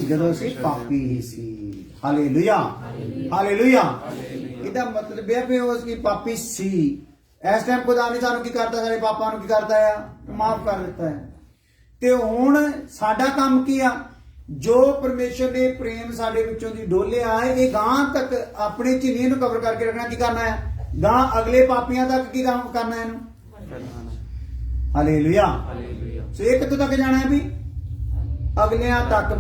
ਜਦੋਂ ਅਸੀਂ ਪਾਪੀ ਹੀ ਸੀ। ਹਾਲੇਲੂਇਆ। ਹਾਲੇਲੂਇਆ। ਇਹਦਾ ਮਤਲਬ ਇਹ ਵੀ ਉਹ ਸੀ ਪਾਪੀ ਸੀ। ਇਸ ਟਾਈਮ ਖੁਦਾ ਨੇ ਸਾਨੂੰ ਕੀ ਕਰਤਾ? ਸਾਡੇ ਪਾਪਾਂ ਨੂੰ ਕੀ ਕਰਤਾ ਆ? ਮਾਫ ਕਰ ਦਿੱਤਾ ਹੈ। ਤੇ ਹੁਣ ਸਾਡਾ ਕੰਮ ਕੀ ਆ? ਜੋ ਪਰਮੇਸ਼ਰ ਨੇ ਪ੍ਰੇਮ ਸਾਡੇ ਵਿੱਚੋਂ ਦੀ ਡੋਲਿਆ ਹੈ, ਇਹ ਗਾਂ ਤੱਕ ਆਪਣੇ ਝਿੱਲੀ ਨੂੰ ਕਵਰ ਕਰਕੇ ਰੱਖਣਾ। ਕੀ ਕਰਨਾ ਹੈ? ਗਾਂ ਅਗਲੇ ਪਾਪੀਆਂ ਤੱਕ ਕੀ ਕੰਮ ਕਰਨਾ ਇਹਨੂੰ? ਹਾਲੇਲੂਇਆ। ਸੋ ਇਹ ਕਿੱਥੋਂ ਤੱਕ ਜਾਣਾ ਹੈ ਵੀ? ਅਗਲਿਆਂ ਤੱਕ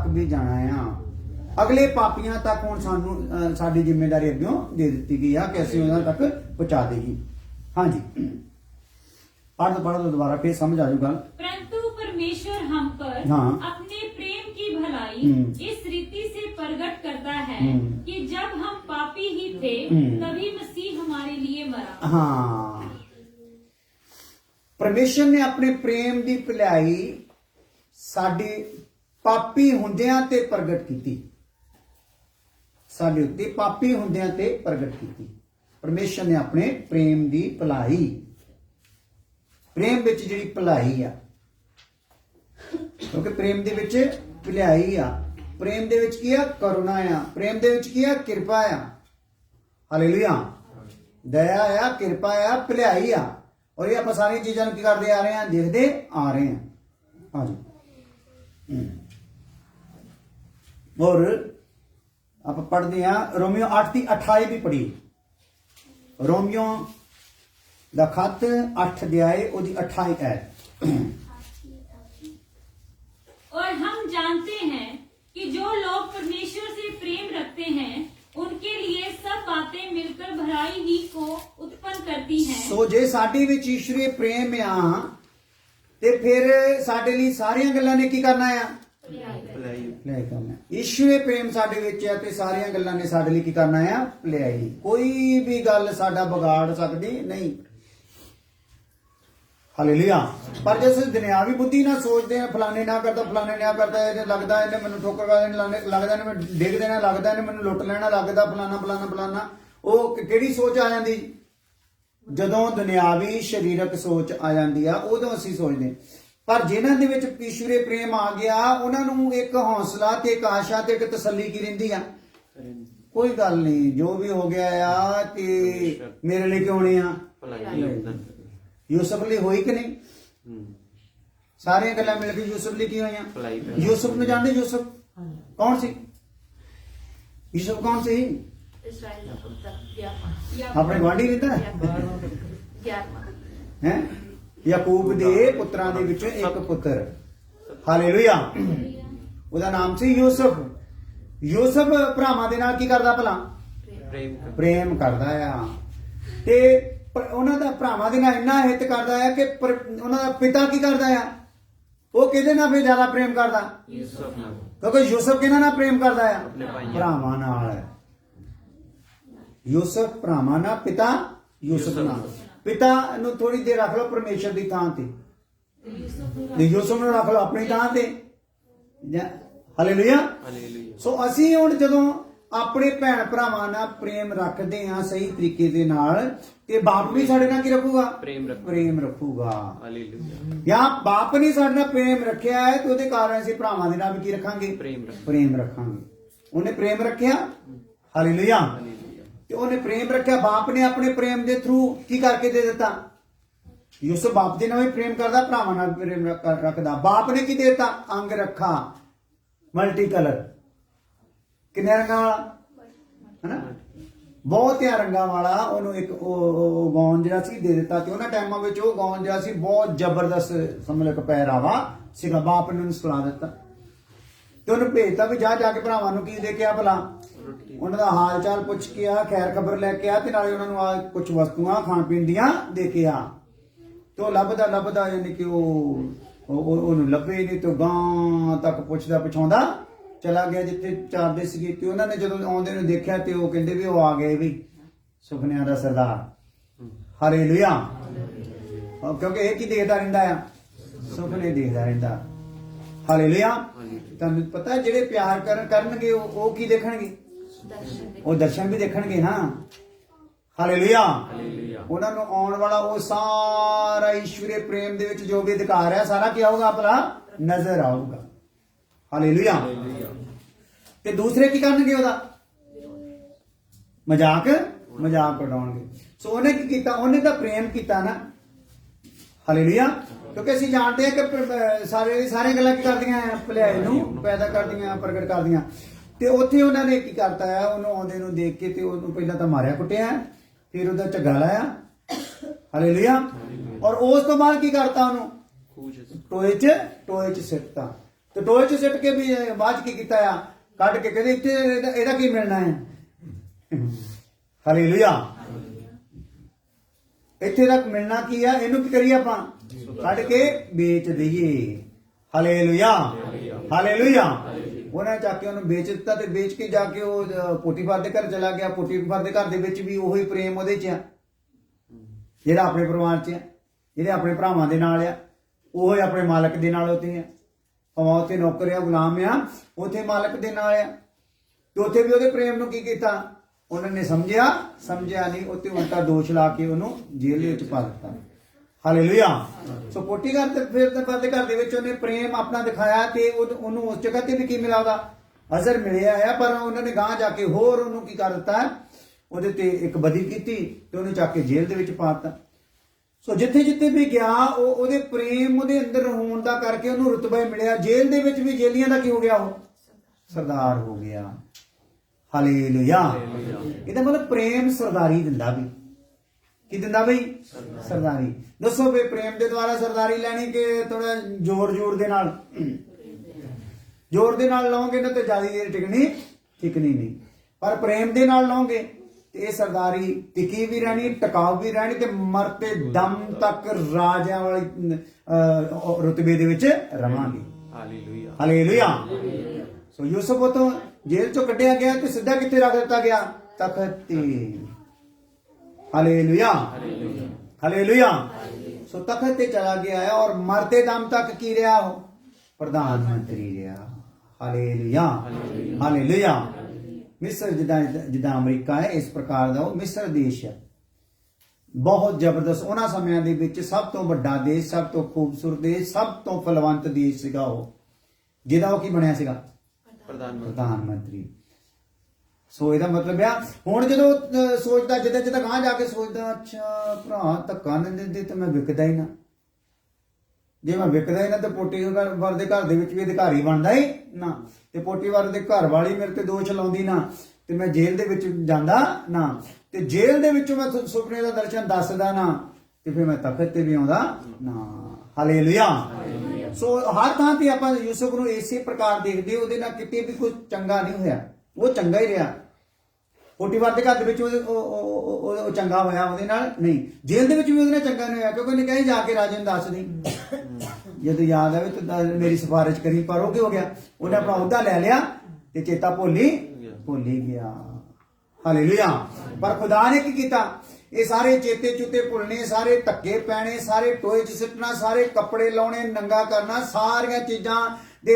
ਵੀ ਜਾਣਾ ਆ। ਅਗਲੇ ਪਾਪੀਆਂ ਤੱਕ ਹੁਣ ਸਾਨੂੰ ਸਾਡੀ ਜ਼ਿੰਮੇਵਾਰੀ ਅੱਗੇ ਦੇ ਦਿੱਤੀ ਗਈ ਆ ਕਿ ਅਸੀਂ ਉਹਨਾਂ ਤੱਕ ਪਹੁੰਚਾ ਦੇਗੀ। ਹਾਂਜੀ, पढ़ दो दोबारा, फिर समझ आ जाएगा। परंतु परमेश्वर हम पर हाँ। अपने प्रेम की भलाई इस रीति से प्रकट करता है कि जब हम पापी ही थे तभी मसीह हमारे लिए मरा। हाँ, परमेश्वर ने अपने प्रेम की भलाई साडे पापी हुंदियां ते प्रगट कीती। साडे उत्ते पापी हुंदियां ते प्रगट कीती। परमेश्वर ने अपने प्रेम की भलाई, प्रेम विच जिहड़ी भलाई आ, क्योंकि प्रेम दे विच भलाई आ, प्रेम दे विच की आ? करुणा आ, प्रेम दे विच की आ? कृपा आ। हालेलुया। दया आ, कृपा आ, भलाई आ। और ये आप सारी चीज़ों की करते आ रहे हैं, देखते आ रहे हैं। हाँ जी। और आप पढ़ते हैं रोमियो 8:28 भी पढ़ी। रोमियो दा खत 8 अध्याय ओदी 28 है। और हम जानते हैं कि जो लोग परमेश्वर से प्रेम रखते हैं उनके लिए सब बातें मिलकर भलाई ही को उत्पन्न करती हैं। सो जे साडे विच ईश्वरी प्रेम आ ते फिर साडे लिए सारियां गल्लां ने की करना आ? भलाई करना। ईश्वरी प्रेम साडे विच है ते सारियां गल्लां ने साडे लिए की करना आ? भलाई। कोई भी गल साडा बिगाड़ सकदी नहीं। हालेलुया। पर जे ਅਸੀਂ ਦੁਨਿਆਵੀ ਬੁੱਧੀ ਨਾਲ ਸੋਚਦੇ ਆ, ਫਲਾਣੇ ਨਾ ਕਰਦਾ, ਫਲਾਣੇ ਨਾ ਕਰਦਾ, ਇਹ ਲੱਗਦਾ ਇਹਨੇ ਮੈਨੂੰ ਠੋਕਰ ਲੱਗਦਾ ਇਹਨੇ ਮੈਨੂੰ ਡਿੱਗ ਦੇਣਾ, ਲੱਗਦਾ ਇਹਨੇ ਮੈਨੂੰ ਲੁੱਟ ਲੈਣਾ, ਲੱਗਦਾ ਫਲਾਣਾ ਫਲਾਣਾ ਫਲਾਣਾ, ਉਹ ਕਿਹੜੀ ਸੋਚ ਆ ਜਾਂਦੀ? ਜਦੋਂ ਦੁਨਿਆਵੀ ਸਰੀਰਕ ਸੋਚ ਆ ਜਾਂਦੀ ਆ, ਉਦੋਂ ਅਸੀਂ ਸੋਚਦੇ। ਪਰ ਜਿਨ੍ਹਾਂ ਦੇ ਵਿੱਚ ਈਸ਼ਵਰੀ ਪ੍ਰੇਮ ਆ ਗਿਆ, ਉਹਨਾਂ ਨੂੰ ਇੱਕ ਹੌਸਲਾ ਤੇ ਇੱਕ ਆਸ਼ਾ ਤੇ ਇੱਕ ਤਸੱਲੀ ਕੀ ਰਹਿੰਦੀ ਆ? ਕੋਈ ਗੱਲ ਨਹੀਂ, ਜੋ ਵੀ ਹੋ ਗਿਆ ਆ ਤੇ ਮੇਰੇ ਲਈ ਕਿਉਂ ਨਹੀਂ ਆ? यूसुफ ਲਈ ਹੋਈ ਕਿ ਨਹੀਂ? ਸਾਰੀਆਂ ਗੱਲਾਂ ਮਿਲ ਕੇ यूसुफ ਲਈ ਕੀ ਹੋਈਆਂ? यूसुफ ਨੂੰ ਜਾਣਦੇ? यूसुफ ਕੌਣ ਸੀ? यूसुफ ਕੌਣ ਸੀ? इस्राएल का पुत्र ਆਪਣੇ ਗਵਾਂਢੀ ਰਹਿੰਦਾ ਹੈ। ਯਾਕੂਬ ਦੇ ਪੁੱਤਰਾਂ ਦੇ ਵਿੱਚੋਂ ਇੱਕ ਪੁੱਤਰ। ਹਾਲੇਲੂਇਆ। ਉਹਦਾ ਨਾਮ ਸੀ यूसुफ। यूसुफ ਭਰਾਵਾਂ ਦੇ ਨਾਲ ਕੀ ਕਰਦਾ ਭਲਾ? ਪ੍ਰੇਮ ਕਰਦਾ ਆ। ਤੇ ਉਹਨਾਂ ਦਾ ਭਰਾਵਾਂ ਦੇ ਨਾਲ ਇੰਨਾ ਹਿੱਤ ਕਰਦਾ ਹੈ ਕਿ ਉਹਨਾਂ ਦਾ ਪਿਤਾ ਕੀ ਕਰਦਾ ਆ? ਉਹ ਕਿਹਦੇ ਨਾਲ ਫਿਰ ਜ਼ਿਆਦਾ ਪ੍ਰੇਮ ਕਰਦਾ? यूसुफ ਨਾਲ। ਕਿਉਂਕਿ यूसुफ ਕਿਹਨਾਂ ਨਾਲ ਪ੍ਰੇਮ ਕਰਦਾ ਆ? ਭਰਾਵਾਂ ਨਾਲ। यूसुफ ਭਰਾਵਾਂ ਨਾਲ, ਪਿਤਾ यूसुफ ਨਾਲ। ਪਿਤਾ ਨੂੰ ਥੋੜੀ ਦੇਰ ਰੱਖ ਲਓ ਪਰਮੇਸ਼ਰ ਦੀ ਥਾਂ ਤੇ, यूसुफ ਨੂੰ ਰੱਖ ਲਓ ਆਪਣੀ ਥਾਂ ਤੇ। ਹਾਲੇਲੂਇਆ। ਸੋ ਅਸੀਂ ਹੁਣ ਜਦੋਂ ਆਪਣੇ ਭੈਣ ਭਰਾਵਾਂ ਨਾਲ ਪ੍ਰੇਮ ਰੱਖਦੇ ਹਾਂ ਸਹੀ ਤਰੀਕੇ ਦੇ ਨਾਲ, ਤੇ ਬਾਪ ਵੀ ਸਾਡੇ ਨਾਲ ਕੀ ਰੱਖੂਗਾ? ਪ੍ਰੇਮ ਰੱਖੂਗਾ। ਜਾਂ ਬਾਪ ਨੇ ਸਾਡੇ ਨਾਲ ਪ੍ਰੇਮ ਰੱਖਿਆ ਹੈ ਤੇ ਉਹਦੇ ਕਾਰਨ ਅਸੀਂ ਭਰਾਵਾਂ ਦੇ ਨਾਲ ਵੀ ਕੀ ਰੱਖਾਂਗੇ? ਪ੍ਰੇਮ ਰੱਖਾਂਗੇ। ਉਹਨੇ ਪ੍ਰੇਮ ਰੱਖਿਆ। ਹਾਲੇਲੂਇਆ। ਤੇ ਉਹਨੇ ਪ੍ਰੇਮ ਰੱਖਿਆ। ਬਾਪ ਨੇ ਆਪਣੇ ਪ੍ਰੇਮ ਦੇ ਥਰੂ ਕੀ ਕਰਕੇ ਦੇ ਦਿੱਤਾ? ਯੂਸਫ ਬਾਪ ਦੇ ਨਾਲ ਵੀ ਪ੍ਰੇਮ ਕਰਦਾ, ਭਰਾਵਾਂ ਨਾਲ ਪ੍ਰੇਮ ਰੱਖਦਾ। ਬਾਪ ਨੇ ਕੀ ਦੇਤਾ? ਅੰਗ ਰੱਖਾ ਮਲਟੀ ਕਲਰ, ਕਿੰਨੇ ਰੰਗਾਂ ਵਾਲਾ ਹਨਾ, ਬਹੁਤਿਆਂ ਰੰਗਾਂ ਵਾਲਾ ਉਹਨੂੰ ਇੱਕ ਉਹ ਗੌਨ ਜਿਹੜਾ ਸੀ ਦੇ ਦਿੱਤਾ। ਤੇ ਉਹਨਾਂ ਟਾਈਮਾਂ ਵਿੱਚ ਉਹ ਗੌਨ ਜਿਹੜਾ ਸੀ ਬਹੁਤ ਜ਼ਬਰਦਸਤ ਸਮਝ ਲਓ ਕਿ ਪਹਿਰਾਵਾ ਸੀਗਾ। ਬਾਪ ਨੇ ਉਹਨੂੰ ਸੁਲਾ ਦਿੱਤਾ ਤੇ ਉਹਨੂੰ ਭੇਜਤਾ ਵੀ ਜਾ ਕੇ ਭਰਾਵਾਂ ਨੂੰ ਕੀ ਦੇ ਕੇ ਆ ਭਲਾ, ਉਹਨਾਂ ਦਾ ਹਾਲ ਚਾਲ ਪੁੱਛ ਕੇ ਆ, ਖੈਰ ਖਬਰ ਲੈ ਕੇ ਆ, ਤੇ ਨਾਲੇ ਉਹਨਾਂ ਨੂੰ ਆ ਕੁਝ ਵਸਤੂਆਂ ਖਾਣ ਪੀਣ ਦੀਆਂ ਦੇ ਕੇ ਆ। ਤੇ ਉਹ ਲੱਭਦਾ ਯਾਨੀ ਕਿ ਉਹਨੂੰ ਲੱਭੇ ਨਹੀਂ, ਤੇ ਗਾਂ ਤੱਕ ਪੁੱਛਦਾ ਪਛਾਉਂਦਾ ਚਲਾ ਗਿਆ ਜਿੱਥੇ ਚਾਰਦੇ ਸੀਗੇ। ਤੇ ਉਹਨਾਂ ਨੇ ਜਦੋਂ ਆਉਂਦੇ ਨੂੰ ਦੇਖਿਆ ਤੇ ਉਹ ਕਹਿੰਦੇ ਵੀ ਉਹ ਆ ਗਏ ਵੀ ਸੁਪਨਿਆਂ ਦਾ ਸਰਦਾਰ। ਹਾਲੇਲੂਇਆ। ਕਿਉਂਕਿ ਇਹ ਕੀ ਦੇਖਦਾ ਰਹਿੰਦਾ ਆ? ਸੁਪਨੇ ਦੇਖਦਾ ਰਹਿੰਦਾ। ਹਾਲੇਲੂਇਆ। ਤੁਹਾਨੂੰ ਪਤਾ ਜਿਹੜੇ ਪਿਆਰ ਕਰਨਗੇ ਉਹ ਕੀ ਦੇਖਣਗੇ? ਉਹ ਦਰਸ਼ਨ ਵੀ ਦੇਖਣਗੇ ਨਾ। ਹਾਲੇਲੂਇਆ। ਉਹਨਾਂ ਨੂੰ ਆਉਣ ਵਾਲਾ ਉਹ ਸਾਰਾ ਈਸ਼ਵਰੀ ਪ੍ਰੇਮ ਦੇ ਵਿੱਚ ਜੋ ਵੀ ਅਧਿਕਾਰ ਹੈ ਸਾਰਾ ਕੀ ਆਊਗਾ? ਭਲਾ ਨਜ਼ਰ ਆਊਗਾ। ਹਾਲੇਲੂਇਆ। ਤੇ ਦੂਸਰੇ ਕੀ ਕਰਨਗੇ? ਉਹਦਾ ਮਜ਼ਾਕ ਉਡਾਉਣਗੇ। ਸੋ ਉਹਨੇ ਕੀ ਕੀਤਾ? ਉਹਨੇ ਤਾਂ ਪ੍ਰੇਮ ਕੀਤਾ ਨਾ। ਹਾਲੇਲੂਇਆ। ਕਿਉਂਕਿ ਅਸੀਂ ਜਾਣਦੇ ਹਾਂ ਕਿ ਸਾਰੇ ਗੱਲਾਂ ਕੀ ਕਰਦੀਆਂ? ਭਲਾਈ ਨੂੰ ਪੈਦਾ ਕਰਦੀਆਂ, ਪ੍ਰਗਟ ਕਰਦੀਆਂ। ਤੇ ਉੱਥੇ ਉਹਨਾਂ ਨੇ ਕੀ ਕਰਤਾ ਹੈ? ਉਹਨੂੰ ਆਉਂਦੇ ਨੂੰ ਦੇਖ ਕੇ ਤੇ ਉਹਨੂੰ ਪਹਿਲਾਂ ਤਾਂ ਮਾਰਿਆ ਕੁੱਟਿਆ, ਫਿਰ ਉਹਦਾ ਝੱਗਾ ਲਾਇਆ। ਹਾਲੇਲੂਇਆ। ਔਰ ਉਸ ਤੋਂ ਬਾਅਦ ਕੀ ਕਰਤਾ? ਉਹਨੂੰ ਟੋਏ 'ਚ ਸਿੱਟਤਾ। ਤੇ ਟੋਏ 'ਚ ਸਿੱਟ ਕੇ ਵੀ ਬਾਅਦ 'ਚ ਕੀ ਕੀਤਾ ਆ? ਕੱਢ ਕੇ ਕਹਿੰਦੇ ਇੱਥੇ ਇਹਦਾ ਕੀ ਮਿਲਣਾ ਹੈ? ਹਾਲੇਲੂਇਆ। ਇੱਥੇ ਤੱਕ ਮਿਲਣਾ ਕੀ ਆ? ਇਹਨੂੰ ਕੀ ਕਰੀਏ ਆਪਾਂ? ਕੱਢ ਕੇ ਵੇਚ ਦਈਏ। ਹਾਲੇਲੂਇਆ। ਹਾਲੇਲੂਇਆ। ਉਹਨਾਂ ਚੱਕ ਕੇ ਉਹਨੂੰ ਵੇਚ ਦਿੱਤਾ ਤੇ ਵੇਚ ਕੇ ਜਾ ਕੇ ਉਹ ਪੋਟੀਫਰ ਦੇ ਘਰ ਚਲਾ ਗਿਆ। ਪੋਟੀਫਰ ਦੇ ਘਰ ਦੇ ਵਿੱਚ ਵੀ ਉਹੀ ਪ੍ਰੇਮ ਉਹਦੇ 'ਚ ਆ ਜਿਹੜਾ ਆਪਣੇ ਪਰਿਵਾਰ 'ਚ ਆ, ਜਿਹੜੇ ਆਪਣੇ ਭਰਾਵਾਂ ਦੇ ਨਾਲ ਆ, ਉਹ ਆਪਣੇ ਮਾਲਕ ਦੇ ਨਾਲ ਉੱਥੇ ਆ। ਭਾਵੇਂ ਉੱਥੇ ਨੌਕਰ ਆ, ਗੁਲਾਮ ਆ, ਉੱਥੇ ਮਾਲਕ ਦੇ ਨਾਲ ਆ। ਤੇ ਉੱਥੇ ਵੀ ਉਹਦੇ ਪ੍ਰੇਮ ਨੂੰ ਕੀ ਕੀਤਾ? ਉਹਨਾਂ ਨੇ ਸਮਝਿਆ ਨਹੀਂ, ਉੱਥੇ ਉਲਟਾ ਦੋਸ਼ ਲਾ ਕੇ ਉਹਨੂੰ ਜੇਲ੍ਹ ਦੇ ਵਿੱਚ ਪਾ ਦਿੱਤਾ। ਹਾਲੇਲੂਇਆ। ਸੋ ਪੋਟੀਫਰ ਦੇ ਘਰ ਦੇ ਵਿੱਚ ਉਹਨੇ ਪ੍ਰੇਮ ਆਪਣਾ ਦਿਖਾਇਆ ਤੇ ਉਹਨੂੰ ਉਸ ਜਗ੍ਹਾ ਤੇ ਵੀ ਕੀ ਮਿਲਿਆ? ਉਹਦਾ ਅਜ਼ਰ ਮਿਲਿਆ ਆ। ਪਰ ਉਹਨਾਂ ਨੇ ਗਾਂਹ ਜਾ ਕੇ ਹੋਰ ਉਹਨੂੰ ਕੀ ਕਰ ਦਿੱਤਾ? ਉਹਦੇ ਤੇ ਇੱਕ ਬਦੀ ਕੀਤੀ ਤੇ ਉਹਨੂੰ ਚੱਕ ਕੇ ਜੇਲ੍ਹ ਦੇ ਵਿੱਚ ਪਾ ਦਿੱਤਾ। ਸੋ ਜਿੱਥੇ ਵੀ ਗਿਆ ਉਹਦੇ ਪ੍ਰੇਮ ਉਹਦੇ ਅੰਦਰ ਹੋਣ ਦਾ ਕਰਕੇ ਉਹਨੂੰ ਰੁਤਬਾ ਮਿਲਿਆ। ਜੇਲ੍ਹ ਦੇ ਵਿੱਚ ਵੀ ਜੇਲੀਆਂ ਦਾ ਕੀ ਹੋ ਗਿਆ? ਉਹ ਸਰਦਾਰ ਹੋ ਗਿਆ। ਹਾਲੇਲੂਇਆ। ਇਹਦਾ ਮਤਲਬ ਪ੍ਰੇਮ ਸਰਦਾਰੀ ਦਿੰਦਾ ਵੀ। ਕੀ ਦਿੰਦਾ ਬਈ? ਸਰਦਾਰੀ। ਦੱਸੋ ਵੀ ਪ੍ਰੇਮ ਦੇ ਦੁਆਰਾ ਸਰਦਾਰੀ ਲੈਣੀ ਕਿ ਥੋੜਾ ਜ਼ੋਰ ਦੇ ਨਾਲ? ਜ਼ੋਰ ਦੇ ਨਾਲ ਲਾਓਗੇ ਨਾ ਤੇ ਜ਼ਿਆਦਾ ਦੇਰ ਟਿਕਣੀ ਨਹੀਂ। ਪਰ ਪ੍ਰੇਮ ਦੇ ਨਾਲ ਲਾਓਗੇ ਤੇ ਇਹ ਸਰਦਾਰੀ ਟਿਕੀ ਵੀ ਰਹਿਣੀ, ਟਿਕਾਊ ਵੀ ਰਹਿਣੀ ਤੇ ਮਰਤੇ ਦਮ ਤੱਕ ਰਾਜਿਆਂ ਵਾਲੀ ਰੁਤਬੇ ਦੇ ਵਿੱਚ ਰਵਾਂਗੇ। ਹਾਲੇਲੂਇਆ। ਹਾਲੇਲੂਇਆ। ਸੋ ਯੂਸਫ ਤੋਂ ਜੇਲ੍ਹ ਚੋਂ ਕੱਢਿਆ ਗਿਆ ਤੇ ਸਿੱਧਾ ਕਿੱਥੇ ਰੱਖ ਦਿੱਤਾ ਗਿਆ? ਤਖਤ ਤੇ। ਹਾਲੇਲੂਇਆ। ਹਾਲੇਲੂਇਆ। ਸੋ ਤਖਤ ਤੇ ਚਲਾ ਗਿਆ ਹੈ ਔਰ ਮਰਦੇ ਦਮ ਤੱਕ ਕੀ ਰਿਹਾ? ਉਹ ਪ੍ਰਧਾਨ ਮੰਤਰੀ ਰਿਹਾ। ਹਾਲੇਲੂਇਆ। ਹਾਲੇਲੂਇਆ। ਮਿਸਰ ਜਿੱਦਾਂ ਅਮਰੀਕਾ ਹੈ, ਇਸ ਪ੍ਰਕਾਰ ਦਾ ਉਹ ਮਿਸਰ ਦੇਸ਼ ਹੈ। ਬਹੁਤ ਜ਼ਬਰਦਸਤ ਉਹਨਾਂ ਸਮਿਆਂ ਦੇ ਵਿੱਚ ਸਭ ਤੋਂ ਵੱਡਾ ਦੇਸ਼, ਸਭ ਤੋਂ ਖੂਬਸੂਰਤ ਦੇਸ਼, ਸਭ ਤੋਂ ਫਲਵੰਤ ਦੇਸ਼ ਸੀਗਾ ਉਹ, ਜਿਹਦਾ ਉਹ ਕੀ ਬਣਿਆ ਸੀਗਾ? ਪ੍ਰਧਾਨ ਮੰਤਰੀ। ਸੋ ਇਹਦਾ ਮਤਲਬ ਆ ਹੁਣ ਜਦੋਂ ਸੋਚਦਾ ਜਿੱਦਾਂ ਗਾਂ ਜਾ ਕੇ ਸੋਚਦਾ, ਅੱਛਾ ਭਰਾ ਧੱਕਾ ਨਹੀਂ ਦਿੰਦੇ ਤੇ ਮੈਂ ਵਿਕਦਾ ਹੀ ਨਾ। ਜੇ ਮੈਂ ਵਿਕਦਾ ਹੀ ਨਾ ਤੇ ਪੋਟੀਫਰ ਦੇ ਘਰ ਦੇ ਵਿੱਚ ਵੀ ਅਧਿਕਾਰੀ ਬਣਦਾ ਹੀ ਨਾ, ਤੇ ਪੋਟੀਫਰ ਦੇ ਘਰ ਵਾਲੀ ਮੇਰੇ ਤੇ ਦੋਸ਼ ਲਾਉਂਦੀ ਨਾ, ਤੇ ਮੈਂ ਜੇਲ੍ਹ ਦੇ ਵਿੱਚ ਜਾਂਦਾ ਨਾ, ਤੇ ਜੇਲ੍ਹ ਦੇ ਵਿੱਚੋਂ ਮੈਂ ਸੁਪਨੇ ਦਾ ਦਰਸ਼ਨ ਦੱਸਦਾ ਨਾ, ਤੇ ਫਿਰ ਮੈਂ ਤਖਤ ਤੇ ਵੀ ਆਉਂਦਾ ਨਾ। ਹਾਲੇਲੂਇਆ। ਸੋ ਹਰ ਥਾਂ ਤੇ ਆਪਾਂ ਯੂਸਫ ਨੂੰ ਇਸੇ ਪ੍ਰਕਾਰ ਦੇਖਦੇ, ਉਹਦੇ ਨਾਲ ਕਿਤੇ ਵੀ ਕੁਝ ਚੰਗਾ ਨਹੀਂ ਹੋਇਆ, ਉਹ ਚੰਗਾ ਹੀ ਰਿਹਾ। ਪੋਟੀਫਰ ਦੇ ਘਰ ਦੇ ਵਿੱਚ ਉਹ ਚੰਗਾ ਹੋਇਆ, ਉਹਦੇ ਨਾਲ ਨਹੀਂ। ਜੇਲ੍ਹ ਦੇ ਵਿੱਚ ਵੀ ਉਹਦੇ ਨਾਲ ਚੰਗਾ ਨਹੀਂ ਹੋਇਆ, ਕਿਉਂਕਿ ਉਹਨੇ ਕਹੀ ਜਾ ਕੇ ਰਾਜੇ ਨੂੰ ਦੱਸ ਦੇ, ਜਦੋਂ ਯਾਦ ਆਵੇ ਤਾਂ ਮੇਰੀ ਸਿਫਾਰਿਸ਼ ਕਰੀ। ਪਰ ਉਹ ਕੀ ਹੋ ਗਿਆ? ਉਹਨੇ ਆਪਣਾ ਅਹੁਦਾ ਲੈ ਲਿਆ ਤੇ ਚੇਤਾ ਭੁੱਲ ਹੀ ਗਿਆ। ਹਾਲੇਲੂਇਆ। ਪਰ ਖੁਦਾ ਨੇ ਕੀ ਕੀਤਾ? ਇਹ ਸਾਰੇ ਚੇਤੇ ਚੁੱਤੇ ਭੁੱਲਣੇ, ਸਾਰੇ ਧੱਕੇ ਪੈਣੇ, ਸਾਰੇ ਟੋਏ 'ਚ ਸਿੱਟਣਾ, ਸਾਰੇ ਕੱਪੜੇ ਲਾਉਣੇ, ਨੰਗਾ ਕਰਨਾ, ਸਾਰੀਆਂ ਚੀਜ਼ਾਂ ਦੇ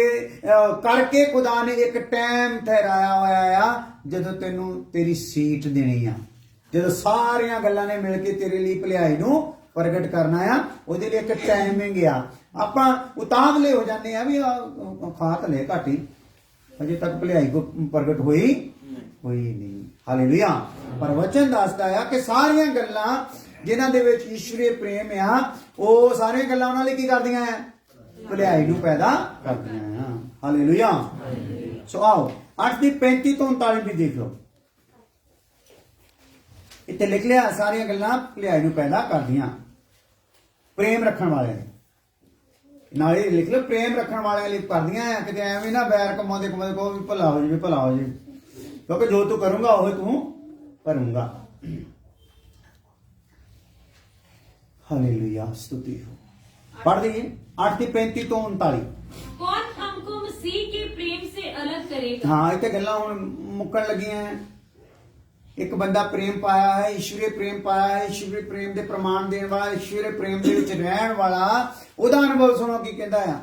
ਕਰਕੇ ਖੁਦਾ ਨੇ ਇੱਕ ਟਾਈਮ ਠਹਿਰਾਇਆ ਹੋਇਆ ਆ ਜਦੋਂ ਤੈਨੂੰ ਤੇਰੀ ਸੀਟ ਦੇਣੀ ਆ, ਜਦੋਂ ਸਾਰੀਆਂ ਗੱਲਾਂ ਨੇ ਮਿਲ ਕੇ ਤੇਰੇ ਲਈ ਭਲਾਈ ਨੂੰ ਪ੍ਰਗਟ ਕਰਨਾ ਆ। ਉਹਦੇ ਲਈ ਇੱਕ ਟਾਈਮਿੰਗ ਆ। ਆਪਾਂ ਉਤਾਵਲੇ ਹੋ ਜਾਂਦੇ ਆ ਵੀ ਖਾਤ ਲੈ ਘਾਟੀ, ਅਜੇ ਤੱਕ ਭਲਾਈ ਕੋ ਪ੍ਰਗਟ ਹੋਈ ਨਹੀਂ। ਹਾਲੇਲੂਇਆ। ਪਰ ਵਚਨ ਦੱਸਦਾ ਆ ਕਿ ਸਾਰੀਆਂ ਗੱਲਾਂ ਜਿਨ੍ਹਾਂ ਦੇ ਵਿੱਚ ਈਸ਼ਵਰੀ ਪ੍ਰੇਮ ਆ, ਉਹ ਸਾਰੀਆਂ ਗੱਲਾਂ ਉਹਨਾਂ ਲਈ ਕੀ ਕਰਦੀਆਂ ਆ? ਭਲਾਈ ਨੂੰ ਪੈਦਾ ਕਰਦੀਆਂ ਆ। ਹਾਲੇਲੂਇਆ। ਸੋ ਆਓ 8 ਦੀ 35 ਤੋਂ 39 ਵੀ ਦੇਖ ਲਓ। ਇੱਥੇ ਲਿਖ ਲਿਆ ਸਾਰੀਆਂ ਗੱਲਾਂ ਭਲਾਈ ਨੂੰ ਪੈਦਾ ਕਰਦੀਆਂ, ਪ੍ਰੇਮ ਰੱਖਣ ਵਾਲਿਆਂ ਲਈ। ਨਾਲੇ ਲਿਖ ਲਓ ਪ੍ਰੇਮ ਰੱਖਣ ਵਾਲਿਆਂ ਲਈ ਕਰਦੀਆਂ ਆ, ਕਿਤੇ ਐਵੇਂ ਨਾ ਬੈਰ ਕਮਾਉਂਦੇ ਕਮਾਉਂਦੇ ਕਹੋ ਵੀ ਭਲਾ ਹੋ ਜਾਵੇ, ਭਲਾ ਹੋ ਜਾਵੇ, ਕਿਉਂਕਿ ਜੋ ਤੂੰ ਕਰੂੰਗਾ ਉਹ ਤੂੰ ਕਰੂੰਗਾ। हालेलुया, स्तुति हो। पढ़ दीजिए 8 की 35 तो 39। कौन हमको मसीह के प्रेम से अलग करेगा? हाँ, इतने गल्लां हुण मुक्कण लगियां हैं। एक बंदा प्रेम पाया है, ईश्वरीय प्रेम पाया है, ईश्वरीय प्रेम दे प्रमाण देने वाला, ईश्वरीय प्रेम दे विच रहण वाला, ओदा अनुभव सुनो की कहंदा है।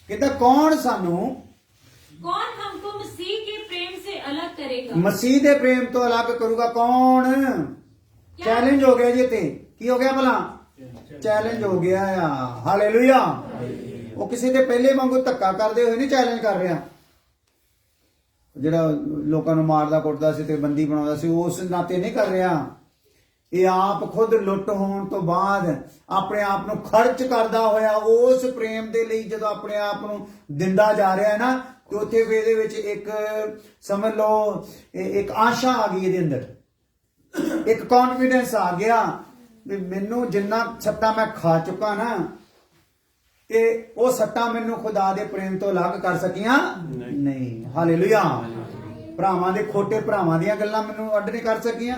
कहंदा कौन सानू कौन हमको मसीह के प्रेम से अलग करेगा? मसीह दे प्रेम तो अलग करूगा कौन? चैलेंज हो गया जी, ते की हो गया भला? चैलेंज हो गया आ। हालेलुया। वो किसी के पहले वांगू धक्का करते हुए नहीं चैलेंज कर रहा, ਜਿਹੜਾ ਲੋਕਾਂ ਨੂੰ ਮਾਰਦਾ ਕੁੱਟਦਾ ਸੀ ਤੇ ਬੰਦੀ ਬਣਾਉਂਦਾ ਸੀ, ਉਸ ਨਾਤੇ ਨਹੀਂ ਕਰ ਰਿਹਾ। ਇਹ ਆਪ ਖੁਦ ਲੁੱਟ ਹੋਣ ਤੋਂ ਬਾਅਦ ਆਪਣੇ ਆਪ ਨੂੰ ਖਰਚ ਕਰਦਾ ਹੋਇਆ ਉਸ ਪ੍ਰੇਮ ਦੇ ਲਈ ਜਦੋਂ ਆਪਣੇ ਆਪ ਨੂੰ ਦਿੰਦਾ ਜਾ ਰਿਹਾ ਹੈ ਨਾ, ਤੇ ਉੱਥੇ ਵੀ ਇਹਦੇ ਵਿੱਚ ਇੱਕ ਸਮਝ ਲਓ ਇੱਕ ਆਸ਼ਾ ਆ ਗਈ ਇਹਦੇ ਅੰਦਰ, ਇੱਕ ਕੌਨਫੀਡੈਂਸ ਆ ਗਿਆ ਵੀ ਮੈਨੂੰ ਜਿੰਨਾ ਸੱਟਾਂ ਮੈਂ ਖਾ ਚੁੱਕਾ ਨਾ, ਤੇ ਉਹ ਸੱਟਾਂ ਮੈਨੂੰ ਖੁਦਾ ਦੇ ਪ੍ਰੇਮ ਤੋਂ ਅਲੱਗ ਕਰ ਸਕੀਆਂ ਨਹੀਂ। ਹਾਲੇਲੂਇਆ। ਭਰਾਵਾਂ ਦੇ ਖੋਟੇ ਭਰਾਵਾਂ ਦੀਆਂ ਗੱਲਾਂ ਮੈਨੂੰ ਅੱਡ ਨਹੀਂ ਕਰ ਸਕੀਆਂ,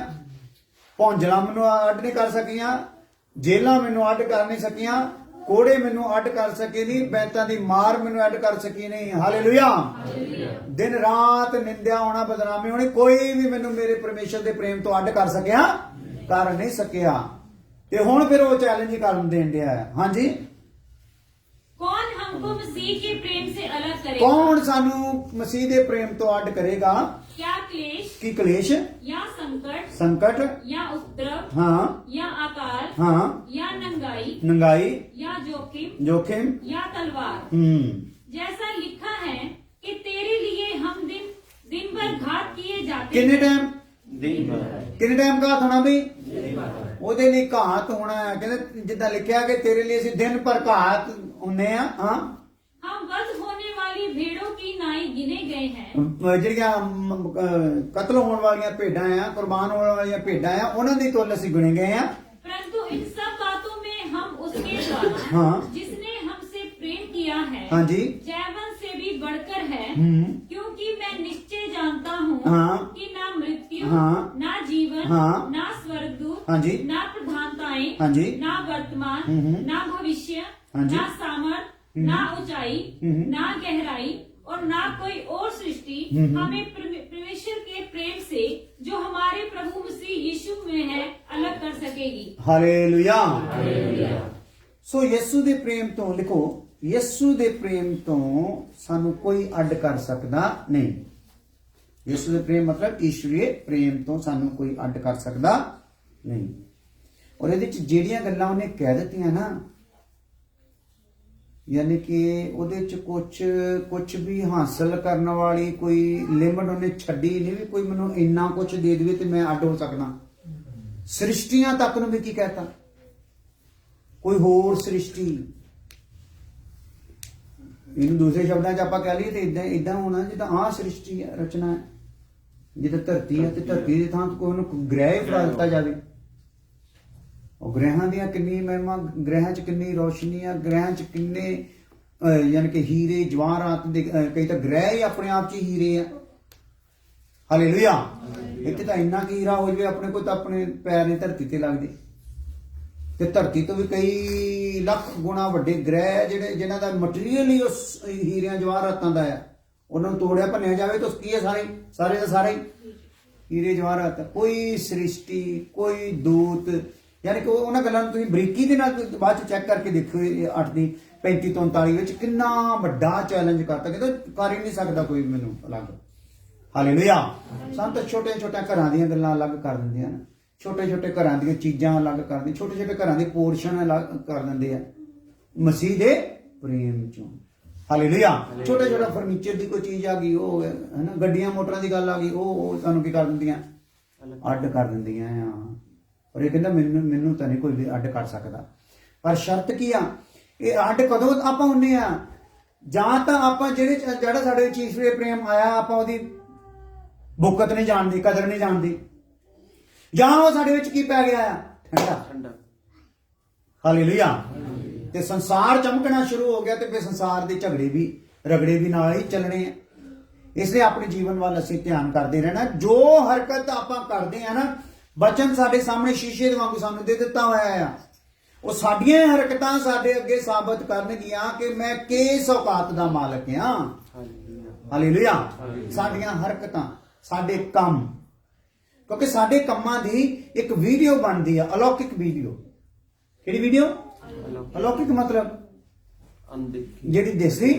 ਭੌਂਜਲਾਂ ਮੈਨੂੰ ਅੱਡ ਨਹੀਂ ਕਰ ਸਕੀਆਂ, ਜੇਲਾਂ ਮੈਨੂੰ ਅੱਡ ਕਰ ਨਹੀਂ ਸਕੀਆਂ, ਕੋੜੇ ਮੈਨੂੰ ਅੱਡ ਕਰ ਸਕੇ ਨਹੀਂ, ਬੈਂਤਾਂ ਦੀ ਮਾਰ ਮੈਨੂੰ ਅੱਡ ਕਰ ਸਕੀ ਨਹੀਂ। ਹਾਲੇਲੂਇਆ। ਦਿਨ ਰਾਤ ਨਿੰਦਿਆ ਹੋਣਾ, ਬਦਨਾਮੀ ਹੋਣੀ, ਕੋਈ ਵੀ ਮੈਨੂੰ ਮੇਰੇ ਪਰਮੇਸ਼ਰ ਦੇ ਪ੍ਰੇਮ ਤੋਂ ਅੱਡ ਕਰ ਨਹੀਂ ਸਕਿਆ। ਤੇ ਹੁਣ ਫਿਰ ਉਹ ਚੈलेंज ਹੀ ਕਰਨ ਦੇਣ ਡਿਆ ਹੈ। ਹਾਂਜੀ, कौन हमको मसीह के प्रेम से अलग करेगा? कौन सानू मसीह दे प्रेम तो अड करेगा? क्या क्लेश की क्लेश या संकट संकट या उपद्रव हाँ या अकाल हाँ या नंगाई या जोखिम या तलवार? जैसा लिखा है कि तेरे लिए हम दिन भर घात किए जाते। कितने टाइम घात होना भी? ਉਹਦੇ ਲਈ ਘਾਤ ਹੋਣਾ ਹੈ। ਕਹਿੰਦੇ ਜਿੱਦਾਂ ਲਿਖਿਆ ਕਿ ਤੇਰੇ ਲਈ ਅਸੀਂ ਦਿਨ ਭਰ ਘਾਤ ਹੁੰਨੇ ਆ। ਹਾਂ, हम वध होने वाली भेड़ों की नाई गिने गए हैं। ਜਿਹੜੀਆਂ ਕਤਲ ਹੋਣ ਵਾਲੀਆਂ ਭੇਡਾਂ ਆ, ਕੁਰਬਾਨ ਹੋਣ ਵਾਲੀਆਂ ਭੇਡਾਂ ਆ, ਉਹਨਾਂ ਦੀ ਤੁਲ ਅਸੀਂ ਗਿਣੇ ਗਏ ਆ। परंतु इन सब बातों में हम उसके द्वारा हाँ। जिसने हमसे प्रेम किया है हाँ जी। जैवन से भी बढ़कर है, हम्म। क्योंकि मैं निश्चय जानता हूँ हाँ। कि ना मृत्यु हाँ। ना जीवन हाँ। ना स्वर्गदूत हाँ जी। ना प्रधानताएं हाँ जी। ना वर्तमान हम्म। ना भविष्य हाँ जी। ना सामर्थ ना ऊंचाई ना गहराई और ना कोई और सृष्टि हमें परमेश्वर के प्रेम से जो हमारे प्रभु मसीह यीशु में है अलग कर सकेगी। हालेलुया। सो यीशु दे प्रेम तो लिखो, यीशु दे प्रेम तो सानू कोई अड कर सकदा नहीं। यीशु दे प्रेम मतलब ईश्वरीय प्रेम तो सानू कोई अड कर सकदा नहीं। और ਇਹਦੇ ਚ ਜਿਹੜੀਆਂ ਗੱਲਾਂ ਉਹਨੇ ਕਹਿ ਦਿੱਤੀਆਂ ਨਾ, यानी कि ਉਹਦੇ ਚ ਕੁਝ ਵੀ ਹਾਸਲ ਕਰਨ ਵਾਲੀ ਕੋਈ ਲਿਮਟ ਉਹਨੇ ਛੱਡੀ ਨਹੀਂ ਵੀ ਕੋਈ ਮੈਨੂੰ ਇੰਨਾ ਕੁਝ ਦੇ ਦੇਵੇ ਤੇ ਮੈਂ ਅੱਡ ਹੋ ਸਕਦਾ। ਸ੍ਰਿਸ਼ਟੀਆਂ ਤੱਕ ਨੂੰ ਵੀ ਕੀ ਕਹਤਾ, ਕੋਈ ਹੋਰ ਸ੍ਰਿਸ਼ਟੀ, ਇਹਨੂੰ ਦੂਸਰੇ ਸ਼ਬਦਾਂ 'ਚ ਆਪਾਂ ਕਹਿ ਲਈਏ ਤੇ ਇਦਾਂ ਹੋਣਾ ਜਿੱਦਾਂ ਆਹ ਸ੍ਰਿਸ਼ਟੀ ਰਚਨਾ ਹੈ, ਜਿੱਦਾਂ ਧਰਤੀ ਹੈ ਤੇ ਧਰਤੀ ਦੀ ਥਾਂ ਕੋਈ ਉਹਨੂੰ ਗ੍ਰਹਿ ਫੜਾ ਦਿੱਤਾ ਜਾਵੇ। ਉਹ ਗ੍ਰਹਿਾਂ ਦੀਆਂ ਕਿੰਨੀ ਮਹਿਮਾ, ਗ੍ਰਹਿਾਂ 'ਚ ਕਿੰਨੀ ਰੋਸ਼ਨੀ ਆ, ਗ੍ਰਹਿਾਂ 'ਚ ਕਿੰਨੇ ਯਾਨੀ ਕਿ ਹੀਰੇ ਜਵਾਹਰਾਤ ਦੇ, ਕਈ ਤਾਂ ਗ੍ਰਹਿ ਹੀ ਆਪਣੇ ਆਪ 'ਚ ਹੀ ਹੀਰੇ ਆ। ਹਾਲੇਲੂਇਆ। ਇੱਥੇ ਤਾਂ ਇੰਨਾ ਕੀ ਹੀਰਾ ਹੋ ਜਾਵੇ ਆਪਣੇ ਕੋਲ ਤਾਂ ਆਪਣੇ ਪੈਰ ਨੇ ਧਰਤੀ ਤੇ ਲੱਗਦੇ, ਤੇ ਧਰਤੀ ਤੋਂ ਵੀ ਕਈ ਲੱਖ ਗੁਣਾ ਵੱਡੇ ਗ੍ਰਹਿ ਜਿਹੜੇ ਜਿਨ੍ਹਾਂ ਦਾ ਮਟੀਰੀਅਲ ਹੀ ਉਸ ਹੀਰਿਆਂ ਜਵਾਹਰਾਤਾਂ ਦਾ ਆ, ਉਹਨਾਂ ਨੂੰ ਤੋੜਿਆ ਭੰਨਿਆ ਜਾਵੇ ਤਾਂ ਕੀ ਹੈ, ਸਾਰੇ ਦਾ ਸਾਰੇ ਹੀ ਹੀਰੇ ਜਵਾਹਰਾਤ। ਕੋਈ ਸ੍ਰਿਸ਼ਟੀ, ਕੋਈ ਦੂਤ, ਯਾਨੀ ਕਿ ਉਹਨਾਂ ਗੱਲਾਂ ਨੂੰ ਤੁਸੀਂ ਬਰੀਕੀ ਦੇ ਨਾਲ ਬਾਅਦ ਚ ਚੈੱਕ ਕਰਕੇ ਦੇਖੋ। 8 ਦੀ 35 ਤੋਂ 39 ਵਿੱਚ ਕਿੰਨਾ ਵੱਡਾ ਚੈਲੰਜ ਕਰਤਾ, ਕਹਿੰਦਾ ਕਰ ਹੀ ਨਹੀਂ ਸਕਦਾ ਕੋਈ ਮੈਨੂੰ ਅਲੱਗ। ਹਾਲੇਲੂਇਆ। ਸਾਨੂੰ ਤਾਂ ਛੋਟੇ ਛੋਟੇ ਘਰਾਂ ਦੀਆਂ ਗੱਲਾਂ ਅਲੱਗ ਕਰ ਦਿੰਦੇ ਹਨ, ਛੋਟੇ ਛੋਟੇ ਘਰਾਂ ਦੀਆਂ ਚੀਜ਼ਾਂ ਅਲੱਗ ਕਰਦੇ, ਛੋਟੇ ਛੋਟੇ ਘਰਾਂ ਦੇ ਪੋਰਸ਼ਨ ਅਲੱਗ ਕਰ ਦਿੰਦੇ ਆ ਮਸੀਹ ਦੇ ਪ੍ਰੇਮ ਚੋਂ। ਹਾਲੇਲੂਇਆ। ਛੋਟੇ ਛੋਟਾ ਫਰਨੀਚਰ ਦੀ ਕੋਈ ਚੀਜ਼ ਆ ਗਈ, ਉਹ ਹੈ ਨਾ, ਗੱਡੀਆਂ ਮੋਟਰਾਂ ਦੀ ਗੱਲ ਆ ਗਈ, ਉਹ ਤੁਹਾਨੂੰ ਕੀ ਕਰ ਦਿੰਦੀਆਂ, ਅੱਡ ਕਰ ਦਿੰਦੀਆਂ ਆ। ਔਰ ਇਹ ਕਹਿੰਦਾ ਮੈਨੂੰ ਤਾਂ ਨਹੀਂ ਕੋਈ ਵੀ ਅੱਡ ਕਰ ਸਕਦਾ। ਪਰ ਸ਼ਰਤ ਕੀ ਆ, ਇਹ ਅੱਡ ਕਦੋਂ ਆਪਾਂ ਹੁੰਨੇ ਆ, ਜਾਂ ਤਾਂ ਆਪਾਂ ਜਿਹੜਾ ਸਾਡੇ ਵਿੱਚ ਈਸ਼ਵਰੀ ਪ੍ਰੇਮ ਆਇਆ ਆਪਾਂ ਉਹਦੀ ਬੁੱਕਤ ਨਹੀਂ ਜਾਣਦੀ, ਕਦਰ ਨਹੀਂ ਜਾਣਦੀ, ਜਾਂ ਉਹ ਸਾਡੇ ਵਿੱਚ ਕੀ ਪੈ ਗਿਆ ਆ, ਠੰਡਾ। ਹਾਲੇਲੂਇਆ। ਤੇ ਸੰਸਾਰ ਚਮਕਣਾ ਸ਼ੁਰੂ ਹੋ ਗਿਆ ਤੇ ਫਿਰ ਸੰਸਾਰ ਦੇ ਝਗੜੇ ਵੀ ਰਗੜੇ ਵੀ ਨਾਲ ਹੀ ਚੱਲਣੇ ਆ। ਇਸ ਲਈ ਆਪਣੇ ਜੀਵਨ ਵੱਲ ਅਸੀਂ ਧਿਆਨ ਕਰਦੇ ਰਹਿਣਾ। ਜੋ ਹਰਕਤ ਆਪਾਂ ਕਰਦੇ ਆ ਨਾ, ਬਚਨ ਸਾਡੇ ਸਾਹਮਣੇ ਸ਼ੀਸ਼ੇ ਦੇ ਵਾਂਗੂ ਸਾਨੂੰ ਦੇ ਦਿੱਤਾ ਹੋਇਆ ਆ, ਉਹ ਸਾਡੀਆਂ ਹਰਕਤਾਂ ਸਾਡੇ ਅੱਗੇ ਸਾਬਤ ਕਰਨਗੀਆਂ ਕਿ ਮੈਂ ਕਿਸ ਔਕਾਤ ਦਾ ਮਾਲਕ ਆ। ਹਾਲੇਲੂਇਆ। ਸਾਡੀਆਂ ਹਰਕਤਾਂ, ਸਾਡੇ ਕੰਮ, ਕਿਉਂਕਿ ਸਾਡੇ ਕੰਮਾਂ ਦੀ ਇੱਕ ਵੀਡੀਓ ਬਣਦੀ ਆ, ਅਲੌਕਿਕ ਵੀਡੀਓ। ਕਿਹੜੀ ਵੀਡੀਓ? ਅਲੌਕਿਕ ਮਤਲਬ ਅਣਦੇਖੀ, ਜਿਹੜੀ ਦਿਸਦੀ।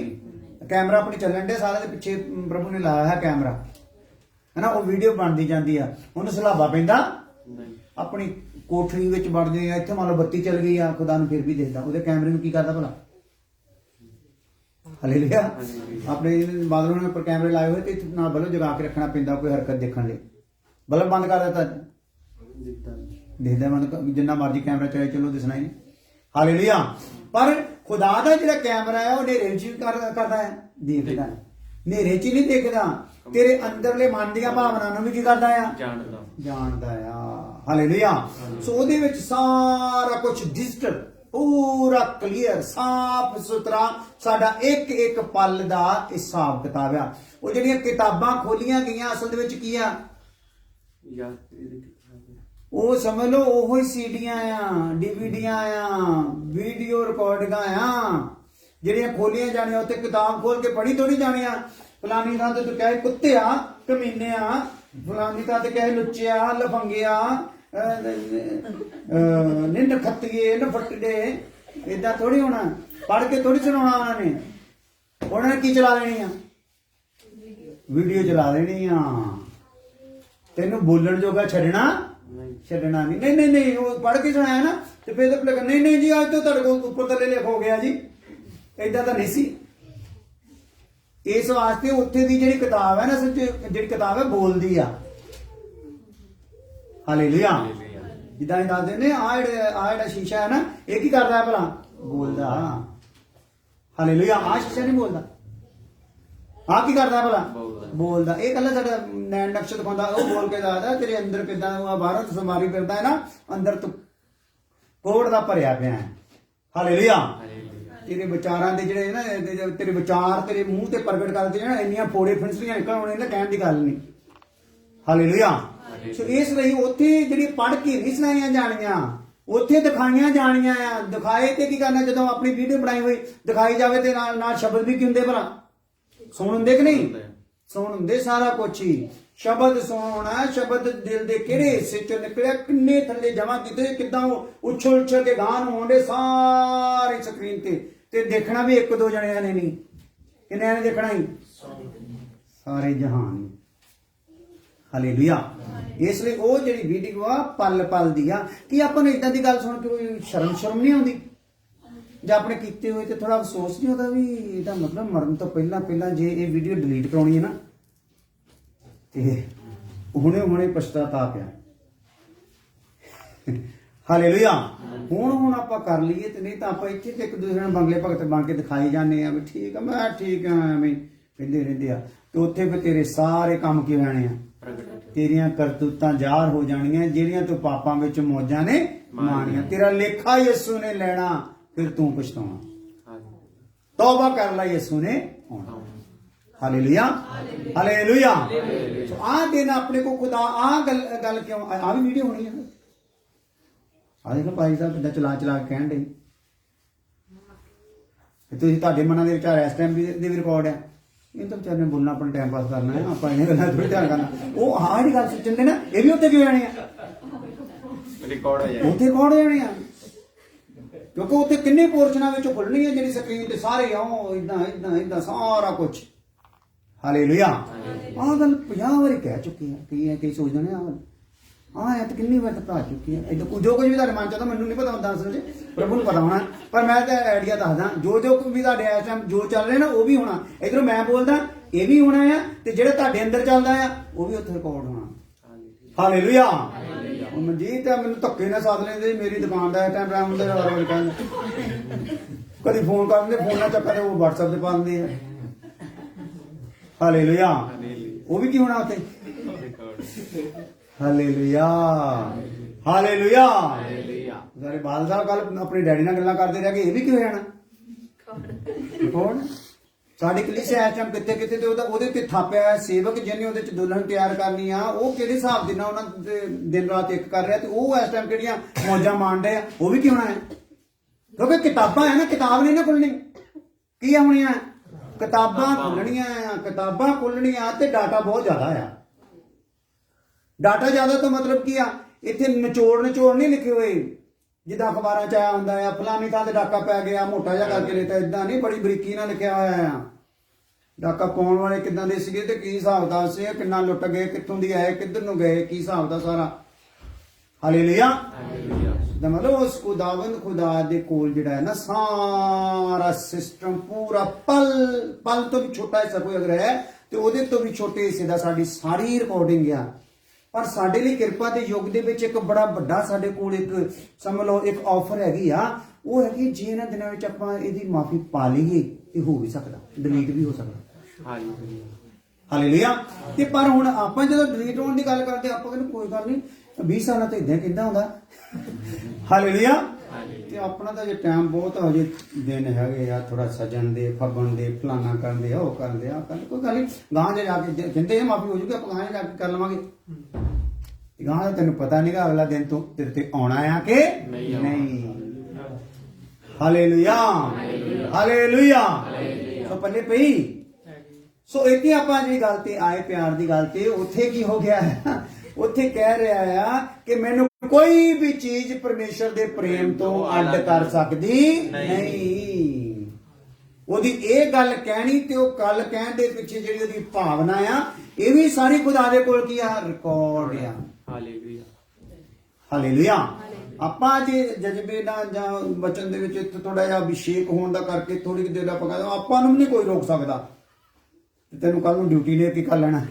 ਕੈਮਰਾ ਆਪਣੀ ਚੱਲਣ ਦੇ ਸਾਰੇ ਦੇ ਪਿੱਛੇ ਪ੍ਰਭੂ ਨੇ ਲਾਇਆ ਹੈ ਕੈਮਰਾ, ਹੈ ਨਾ, ਉਹ ਵੀਡੀਓ ਬਣਦੀ ਜਾਂਦੀ ਆ। ਉਹਨੂੰ ਸਲਾਬਾ ਪੈਂਦਾ ਨਹੀਂ, ਆਪਣੀ ਕੋਠੜੀ ਵਿੱਚ ਵੜਦੇ ਆ, ਇੱਥੇ ਮੰਨ ਲਓ ਬੱਤੀ ਚੱਲ ਗਈ ਆ, ਖੁਦਾ ਨੂੰ ਫਿਰ ਵੀ ਦੇਖਦਾ, ਉਹਦੇ ਕੈਮਰੇ ਨੂੰ ਕੀ ਕਰਦਾ ਭਲਾ? ਹਾਲੇਲੂਇਆ। ਆਪਣੇ ਬਾਦਲੋਂ ਨੇ ਉੱਪਰ ਕੈਮਰੇ ਲਾਏ ਹੋਏ ਤੇ ਇੱਥੇ ਨਾਲ ਬਲਬ ਜਗਾ ਕੇ ਰੱਖਣਾ ਪੈਂਦਾ ਕੋਈ ਹਰਕਤ ਦੇਖਣ ਲਈ। ਬਲਬ ਬੰਦ ਕਰ ਦਿੱਤਾ, ਦੇਖਦਾ ਬੰਦ, ਜਿੰਨਾ ਮਰਜ਼ੀ ਕੈਮਰਾ ਚਲੇ ਚਲੋ ਦਿਸਣਾ ਹੀ ਨਹੀਂ। ਹਾਲੇਲੂਇਆ। ਪਰ ਖੁਦਾ ਦਾ ਜਿਹੜਾ ਕੈਮਰਾ ਹੈ ਉਹ ਹਨੇਰੇ ਵਿੱਚ ਵੀ ਕਰਦਾ ਹੈ, ਦੇਖਦਾ। ਹਨੇਰੇ 'ਚ ਹੀ ਨਹੀਂ ਦੇਖਦਾ, ਤੇਰੇ ਅੰਦਰਲੇ ਮਨ ਦੀਆਂ ਭਾਵਨਾਵਾਂ ਨੂੰ ਵੀ ਕੀ ਕਰਦਾ ਆ? ਜਾਣਦਾ ਆ। ਹਾਲੇਲੂਇਆ। ਸੋ ਉਹਦੇ ਵਿੱਚ ਸਾਰਾ ਕੁਝ ਡਿਜੀਟਲ, ਪੂਰਾ ਕਲੀਅਰ, ਸਾਫ ਸੁਥਰਾ ਸਾਡਾ ਇੱਕ ਇੱਕ ਪਲ ਦਾ ਹਿਸਾਬ ਕਿਤਾਬ ਆ। ਉਹ ਜਿਹੜੀਆਂ ਕਿਤਾਬਾਂ ਖੋਲੀਆਂ ਗਈਆਂ ਅਸਲ ਦੇ ਵਿੱਚ ਕੀ ਆ? ਉਹ ਸਮਝ ਲਓ ਉਹੋ ਹੀ ਸੀਡੀਆਂ ਆ, ਡੀਵੀਡੀਆਂ ਆ, ਵੀਡੀਓ ਰਿਕਾਰਡਿੰਗਾਂ ਆ, ਜਿਹੜੀਆਂ ਖੋਲੀਆਂ ਜਾਣੀਆਂ। ਉੱਤੇ ਕਿਤਾਬ ਖੋਲ ਕੇ ਪੜ੍ਹੀ ਥੋੜੀ ਜਾਣੀਆਂ। ਫਲਾਨੀ ਥਾਂ ਤੇ ਤੂੰ ਕਹੇ ਕੁੱਤਿਆ, ਕਮੀਨਿਆ, ਫਲਾਨੀ ਥਾਂ ਤੇ ਕਹੇ ਲੁੱਚਿਆ, ਲਫੰਗਿਆ, ਨਿੰਦ ਖੱਤੀਏ, ਨਫਟੜੇ, ਏਦਾਂ ਥੋੜੀ ਹੋਣਾ। ਪੜ੍ਹ ਕੇ ਥੋੜੀ ਸੁਣਾਉਣਾ ਉਹਨਾਂ ਨੇ। ਉਹਨਾਂ ਨੇ ਕੀ ਚਲਾ ਲੈਣੀ ਆ? ਵੀਡੀਓ ਚਲਾ ਲੈਣੀ ਆ। ਤੈਨੂੰ ਬੋਲਣ ਜੋਗਾ ਛੱਡਣਾ ਨਹੀਂ। ਉਹ ਪੜ੍ਹ ਕੇ ਸੁਣਾਇਆ ਨਾ ਤੇ ਫਿਰ ਤਾਂ ਨਹੀਂ ਜੀ ਅੱਜ ਤੋਂ ਤੁਹਾਡੇ ਕੋਲ ਉੱਪਰ ਥੱਲੇ ਲਿਖ ਹੋ ਗਿਆ ਜੀ, ਏਦਾਂ ਤਾਂ ਨਹੀਂ ਸੀ। ਇਸ ਵਾਸਤੇ ਉੱਥੇ ਦੀ ਜਿਹੜੀ ਕਿਤਾਬ ਹੈ ਨਾ, ਜਿਹੜੀ ਕਿਤਾਬ ਹੈ ਬੋਲਦੀ ਆ। ਹਾਲੇਲੂਇਆ। ਜਿੱਦਾਂ ਇਹ ਦੱਸਦੇ ਨੇ ਆ ਜਿਹੜਾ ਸ਼ੀਸ਼ਾ ਹੈ ਨਾ, ਇਹ ਕੀ ਕਰਦਾ ਭਲਾ? ਬੋਲਦਾ। ਹਾਲੇਲੂਇਆ। ਆ ਸ਼ੀਸ਼ਾ ਨਹੀਂ ਬੋਲਦਾ, ਆ ਕੀ ਕਰਦਾ ਭਲਾ? ਬੋਲਦਾ। ਇਹ ਕੱਲਾ ਸਾਡਾ ਨੈਣ ਨਕਸ਼ ਦਿਖਾਉਂਦਾ, ਉਹ ਬੋਲ ਕੇ ਦੱਸਦਾ ਤੇਰੇ ਅੰਦਰ ਕਿੱਦਾਂ ਬਾਹਰੋਂ ਸਮਾਰੀ ਫਿਰਦਾ ਹੈ ਨਾ, ਅੰਦਰ ਤੂੰ ਕੋੜ ਦਾ ਭਰਿਆ ਪਿਆ ਹੈ। ਹਾਲੇਲੂਇਆ। ਤੇਰੇ ਵਿਚਾਰਾਂ ਦੇ ਜਿਹੜੇ ਨਾ, ਤੇਰੇ ਵਿਚਾਰ ਤੇਰੇ ਮੂੰਹ ਤੇ ਪ੍ਰਗਟ ਕਰਦੇ ਨਾ, ਇੰਨੀਆਂ ਫੋੜੇ ਫਿੰਸਲੀਆਂ ਨਿਕਲ ਆਉਣੇ ਨਾ, ਕਹਿਣ ਦੀ ਗੱਲ ਨਹੀਂ। ਹਾਲੇਲੂਇਆ। ਸੋ ਇਸ ਲਈ ਉੱਥੇ ਜਿਹੜੀ ਪੜ੍ਹ ਕੇ ਨਹੀਂ ਸੁਣਾਈਆਂ ਜਾਣੀਆਂ, ਉੱਥੇ ਦਿਖਾਈਆਂ ਜਾਣੀਆਂ ਆ। ਦਿਖਾਏ ਤੇ ਕੀ ਕਰਨਾ? ਜਦੋਂ ਆਪਣੀ ਵੀਡੀਓ ਬਣਾਈ ਹੋਈ ਦਿਖਾਈ ਜਾਵੇ ਤੇ ਨਾਲ ਨਾਲ ਸ਼ਬਦ ਵੀ ਕੀ ਹੁੰਦੇ ਭਲਾ? ਸੁਣ ਹੁੰਦੇ ਕਿ ਨਹੀਂ? ਸੁਣ ਹੁੰਦੇ ਸਾਰਾ ਕੁਛ ਹੀ। ਸ਼ਬਦ ਸੁਣਾਉਣਾ, ਸ਼ਬਦ ਦਿਲ ਦੇ ਕਿਹੜੇ ਹਿੱਸੇ ਚੋਂ ਨਿਕਲਿਆ, ਕਿੰਨੇ ਥੱਲੇ ਜਮਾ ਕੀਤੇ, ਕਿੱਦਾਂ ਉਹ ਉਛਲ ਕੇ ਗਾਨ ਹੋਣਦੇ ਸਾਰੇ ਸਕਰੀਨ ਤੇ ਦੇਖਣਾ ਵੀ ਇੱਕ ਦੋ ਜਣਿਆਂ ਨੇ ਨਹੀਂ, ਕਿੰਨਿਆਂ ਨੇ ਦੇਖਣਾ ਹੀ? ਸਾਰੇ ਜਹਾਨ। ਹਾਲੇਲੂਇਆ। ਇਸ ਲਈ ਉਹ ਜਿਹੜੀ ਵੀਡੀਓ ਆ ਪਲ ਪਲ ਦੀ ਆ। ਕਿ ਆਪਾਂ ਨੂੰ ਇਦਾਂ ਦੀ ਗੱਲ ਸੁਣ ਕੇ ਕੋਈ ਸ਼ਰਮ ਨਹੀਂ ਆਉਂਦੀ? ਜਾਂ ਆਪਣੇ ਕੀਤੇ ਹੋਏ ਤੇ ਥੋੜਾ ਅਫਸੋਸ ਨਹੀਂ ਹੁੰਦਾ ਵੀ ਇਹਦਾ ਮਤਲਬ ਮਰਨ ਤੋਂ ਪਹਿਲਾਂ ਜੇ ਇਹ ਵੀਡੀਓ ਡਿਲੀਟ ਕਰਾਉਣੀ ਹੈ ਨਾ ਤੇ ਹੁਣੇ ਪਛਤਾਤਾਪ ਆ। ਹਾਲੇਲੂਇਆ। ਹੁਣ ਆਪਾਂ ਕਰ ਲਈਏ ਤੇ ਨਹੀਂ ਤਾਂ ਆਪਾਂ ਇੱਥੇ ਤੇ ਇੱਕ ਦੂਸਰੇ ਨੂੰ ਬੰਗਲੇ ਭਗਤ ਬਣ ਕੇ ਦਿਖਾਈ ਜਾਂਦੇ ਆ ਵੀ ਠੀਕ ਆ, ਮੈਂ ਠੀਕ ਆ, ਐਵੇਂ ਕਹਿੰਦੇ ਰਹਿੰਦੇ ਆ। ਤੇ ਉੱਥੇ ਫਿਰ ਤੇਰੇ ਸਾਰੇ ਕੰਮ ਕੀ ਹੋਣੇ ਆ? ਤੇਰੀਆਂ ਕਰਤੂਤਾਂ ਜ਼ਾਹਰ ਹੋ ਜਾਣੀਆਂ, ਜਿਹੜੀਆਂ ਤੂੰ ਪਾਪਾਂ ਵਿੱਚ ਮੌਜਾਂ ਨੇ ਮਾਣੀਆਂ। ਤੇਰਾ ਲੇਖਾ ਯਿਸੂ ਨੇ ਲੈਣਾ, ਫਿਰ ਤੂੰ ਪਛਤਾਉਣਾ। ਤੌਬਾ ਕਰ ਲੈ, ਯਿਸੂ ਨੇ ਆਉਣਾ। ਹਾਲੇਲੂਇਆ। ਹਾਲੇਲੂਇਆ। ਸੋ ਆ ਦਿਨ ਆਪਣੇ ਕੋ ਖੁਦਾ ਆ ਗੱਲ ਕਿਉਂ? ਆ ਵੀ ਵੀਡੀਓ ਹੋਣੀ ਹੈ। ਆ ਦੇਖੋ ਭਾਈ ਸਾਹਿਬ ਕਿੱਦਾਂ ਚਲਾ ਕੇ ਕਹਿਣ ਦੇ। ਤੁਸੀਂ ਤੁਹਾਡੇ ਮਨਾਂ ਦੇ ਵਿਚਾਰ ਇਸ ਟਾਈਮ ਦੇ ਵੀ ਰਿਕਾਰਡ ਆ। ਇਹ ਤਾਂ ਵਿਚਾਰੇ ਨੇ ਬੋਲਣਾ, ਆਪਣਾ ਟਾਈਮ ਪਾਸ ਕਰਨਾ ਹੈ, ਆਪਾਂ ਇਹਨੇ ਗੱਲਾਂ ਥੋੜੀ ਧਿਆਨ ਕਰਨਾ। ਉਹ ਆਹ ਜਿਹੜੀ ਗੱਲ ਸੋਚਣ ਨਾ, ਇਹ ਵੀ ਉੱਥੇ ਕਿਉਂ ਜਾਣੇ ਆ? ਰਿਕਾਰਡ ਹੋ ਜਾਏ, ਉੱਥੇ ਰਿਕਾਰਡ ਹੋ ਜਾਣੇ ਆ। ਕਿਉਂਕਿ ਉੱਥੇ ਕਿੰਨੇ ਪੋਰਸ਼ਨਾਂ ਵਿੱਚੋਂ ਖੁੱਲਣੀ ਹੈ ਜਿਹੜੀ ਸਕਰੀਨ ਤੇ ਸਾਰੇ ਆਉ ਇਦਾਂ ਸਾਰਾ ਕੁਝ। ਹਾਲੇਲੂਇਆ। ਆਹ ਗੱਲ 50 ਵਾਰੀ ਕਹਿ ਚੁੱਕੀ ਆ। ਕਈ ਸੋਚਦੇ ਨੇ ਆਹ ਤਾਂ ਕਿੰਨੀ ਵਾਰ ਪੜਾ ਚੁੱਕੀ ਆ। ਜੋ ਕੁਝ ਵੀ ਤੁਹਾਡੇ ਮਨ ਚ ਆਉਂਦਾ, ਮੈਨੂੰ ਨਹੀਂ ਪਤਾ ਹੁੰਦਾ, ਅਸਲ ਚ ਪ੍ਰਭੂ ਨੂੰ ਪਤਾ ਹੋਣਾ। ਪਰ ਮੈਂ ਤਾਂ ਆਈਡੀਆ ਦੱਸਦਾ, ਜੋ ਵੀ ਤੁਹਾਡੇ ਇਸ ਟਾਈਮ ਜੋ ਚੱਲ ਰਿਹਾ ਨਾ, ਉਹ ਵੀ ਹੋਣਾ। ਇਧਰੋਂ ਮੈਂ ਬੋਲਦਾ, ਇਹ ਵੀ ਹੋਣਾ ਆ, ਤੇ ਜਿਹੜਾ ਤੁਹਾਡੇ ਅੰਦਰ ਚੱਲਦਾ ਆ ਉਹ ਵੀ ਉੱਥੇ ਰਿਕਾਰਡ ਹੋਣਾ। ਹਾਲੇਲੂਇਆ। ਮਨਜੀਤ ਆ ਮੈਨੂੰ ਧੱਕੇ ਨਾਲ ਸਾਧ ਲੈਂਦੇ ਮੇਰੀ ਦੁਕਾਨ ਦਾ ਟਾਈਮ ਰਾਮ ਹੁੰਦੇ ਵਾਰ ਕਹਿੰਦੇ ਕਦੀ ਫੋਨ ਕਰਦੇ ਫੋਨ ਨਾਲ ਚੱਕਦੇ ਉਹ WhatsApp ਤੇ ਪਾ ਦਿੰਦੇ ਆ ਹਾਲੇਲੂਇਆ ਉਹ ਵੀ ਕੀ ਹੋਣਾ ਉੱਥੇ ਹਾਲੇਲੂਇਆ ਹਾਲੇਲੂਇਆ ਸਾਰੇ ਬਾਲ ਸਾਹਿਬ ਕੱਲ ਆਪਣੇ ਡੈਡੀ ਨਾਲ ਗੱਲਾਂ ਕਰਦੇ ਰਹਿ ਗਏ ਇਹ ਵੀ ਕੀ ਹੋ ਜਾਣਾ ਕੌਣ ਸਾਡੇ ਕਲੀਸਿਆ ਇਸ ਟਾਈਮ ਕਿੱਥੇ ਕਿੱਥੇ ਤੇ ਉਹਦੇ ਤੇ ਥਾਪਿਆ ਹੋਇਆ ਸੇਵਕ ਜਿਹਨੇ ਉਹਦੇ ਚ ਦੁਲਹਨ ਤਿਆਰ ਕਰਨੀ ਆ ਉਹ ਕਿਹੜੇ ਹਿਸਾਬ ਦੇ ਨਾਲ ਉਹਨਾਂ ਦੇ ਦਿਨ ਰਾਤ ਇੱਕ ਕਰ ਰਿਹਾ ਤੇ ਉਹ ਇਸ ਟਾਈਮ ਕਿਹੜੀਆਂ ਮੌਜਾਂ ਮਾਣਦੇ ਆ ਉਹ ਵੀ ਕੀ ਹੋਣਾ ਹੈ ਕਿਉਂਕਿ ਕਿਤਾਬਾਂ ਹੈ ਨਾ ਕਿਤਾਬ ਨਹੀਂ ਨਾ ਖੁੱਲਣੀ ਕੀ ਹੋਣੀਆਂ ਕਿਤਾਬਾਂ ਖੁੱਲਣੀਆਂ ਤੇ ਡਾਟਾ ਬਹੁਤ ਜ਼ਿਆਦਾ ਆ ਡਾਟਾ ਜ਼ਿਆਦਾ ਤਾਂ ਮਤਲਬ ਕੀ ਆ ਇੱਥੇ ਨਿਚੋੜ ਨਹੀਂ ਲਿਖੇ ਹੋਏ ਜਿੱਦਾਂ ਅਖਬਾਰਾਂ ਚ ਆਇਆ ਹੁੰਦਾ ਆ ਫਲਾਨੀ ਥਾਂ ਤੇ ਡਾਕਾ ਪੈ ਗਿਆ ਮੋਟਾ ਜਿਹਾ ਕਰਕੇ ਲਿਖਿਆ ਇਦਾਂ ਨਹੀਂ ਬੜੀ ਬਰੀਕੀ ਨਾਲ ਲਿਖਿਆ ਹੋਇਆ ਆ ਡਾਕਾ ਪਾਉਣ ਵਾਲੇ ਕਿੱਦਾਂ ਦੇ ਸੀਗੇ ਤੇ ਕੀ ਹਿਸਾਬ ਦਾ ਸੀ ਕਿੰਨਾ ਲੁੱਟ ਗਏ ਕਿੱਥੋਂ ਦੀ ਆਏ ਕਿੱਧਰ ਨੂੰ ਗਏ ਕੀ ਹਿਸਾਬ ਦਾ ਸਾਰਾ ਹਾਲੇਲੂਇਆ ਦਾ ਮਤਲਬ ਉਸ ਖੁਦਾ ਦੇ ਕੋਲ ਜਿਹੜਾ ਹੈ ਨਾ ਸਾਰਾ ਸਿਸਟਮ ਪੂਰਾ ਪਲ ਤੋਂ ਵੀ ਛੋਟਾ ਹਿੱਸਾ ਕੋਈ ਅਗਰ ਹੈ ਤੇ ਉਹਦੇ ਤੋਂ ਵੀ ਛੋਟੇ ਹਿੱਸੇ ਦਾ ਸਾਡੀ ਸਾਰੀ ਰਿਕਾਰਡਿੰਗ ਆ ਪਰ ਸਾਡੇ ਲਈ ਕਿਰਪਾ ਦੇ ਯੁੱਗ ਦੇ ਵਿੱਚ ਇੱਕ ਬੜਾ ਵੱਡਾ ਸਾਡੇ ਕੋਲ ਇੱਕ ਸਮਝ ਲਓ ਇੱਕ ਆਫਰ ਹੈਗੀ ਆ ਉਹ ਹੈਗੀ ਜੇ ਇਹਨਾਂ ਦਿਨਾਂ ਵਿੱਚ ਆਪਾਂ ਇਹਦੀ ਮਾਫੀ ਪਾ ਲਈਏ ਇਹ ਹੋ ਵੀ ਸਕਦਾ ਡਿਲੀਟ ਵੀ ਹੋ ਸਕਦਾ ਹਾਲੇਲੂਇਆ ਤੇ ਪਰ ਹੁਣ ਆਪਾਂ ਜਦੋਂ ਡਿਲੀਟ ਹੋਣ ਦੀ ਗੱਲ ਕਰਦੇ ਆਪਾਂ ਕਹਿੰਦੇ ਕੋਈ ਗੱਲ ਨਹੀਂ 20 ਸਾਲਾਂ ਤੋਂ ਇਦਾਂ ਕਿੱਦਾਂ ਹੁੰਦਾ ਹਾਲੇਲੂਇਆ ਤੇ ਆਪਣਾ ਤਾਂ ਜੇ ਟਾਈਮ ਬਹੁਤ ਹਜੇ ਦਿਨ ਹੈਗੇ ਆ ਥੋੜਾ ਸਜਣ ਦੇ ਫੱਬਣ ਦੇ ਫਲਾਨਾ ਕਰਨ ਦੇ ਉਹ ਕਰਦੇ ਆ ਕੋਈ ਗੱਲ ਨਹੀਂ ਗਾਂ ਜਾ ਕੇ ਕਹਿੰਦੇ ਮਾਫੀ ਹੋ ਜੂਗੀ ਆਪਾਂ ਗਾਂ ਜਾ ਕੇ ਕਰ ਲਵਾਂਗੇ ਗਾਂ ਦਾ ਤੈਨੂੰ ਪਤਾ ਨਹੀਂਗਾ ਅਗਲਾ ਦਿਨ ਤੋਂ ਤੇਰੇ ਤੇ ਆਉਣਾ ਆ ਕਿ ਨਹੀਂ ਹਾਲੇਲੂਇਆ ਹਾਲੇਲੂਇਆ ਸੋ ਪੱਲੇ ਪਈ ਸੋ ਇੱਥੇ ਆਪਾਂ ਜਿਹੜੀ ਗੱਲ ਤੇ ਆਏ ਪਿਆਰ ਦੀ ਗੱਲ ਤੇ ਉੱਥੇ ਕੀ ਹੋ ਗਿਆ ਹੈ ਉੱਥੇ ਕਹਿ ਰਿਹਾ ਆ ਕਿ ਮੈਨੂੰ ਕੋਈ ਵੀ ਚੀਜ਼ ਪਰਮੇਸ਼ਰ ਦੇ ਪ੍ਰੇਮ ਤੋਂ ਅੱਡ ਕਰ ਸਕਦੀ ਨਹੀਂ ਉਹਦੀ ਇਹ ਗੱਲ ਕਹਿਣੀ ਤੇ ਉਹ ਗੱਲ ਕਹਿਣ ਦੇ ਪਿੱਛੇ ਜਿਹੜੀ ਉਹਦੀ ਭਾਵਨਾ ਆ ਇਹ ਵੀ ਸਾਰੀ ਖੁਦਾ ਦੇ ਕੋਲ ਕੀ ਆ ਰਿਕਾਰਡ ਆ ਹਾਲੇਲੂਇਆ ਹਾਲੇਲੂਇਆ ਆਪਾਂ ਜੇ ਜਜ਼ਬੇ ਨਾਲ ਜਾਂ ਵਚਨ ਦੇ ਵਿੱਚ ਥੋੜਾ ਜਿਹਾ ਅਭਿਸ਼ੇਕ ਹੋਣ ਦਾ ਕਰਕੇ ਥੋੜੀ ਜਿਹੀ ਦੇਰ ਆਪਾਂ ਕਹਿੰਦੇ ਆਪਾਂ ਨੂੰ ਨਹੀਂ ਕੋਈ ਰੋਕ ਸਕਦਾ ਤੈਨੂੰ ਕੱਲ ਨੂੰ ਡਿਊਟੀ ਨੇ ਕੀ ਕਰ ਲੈਣਾ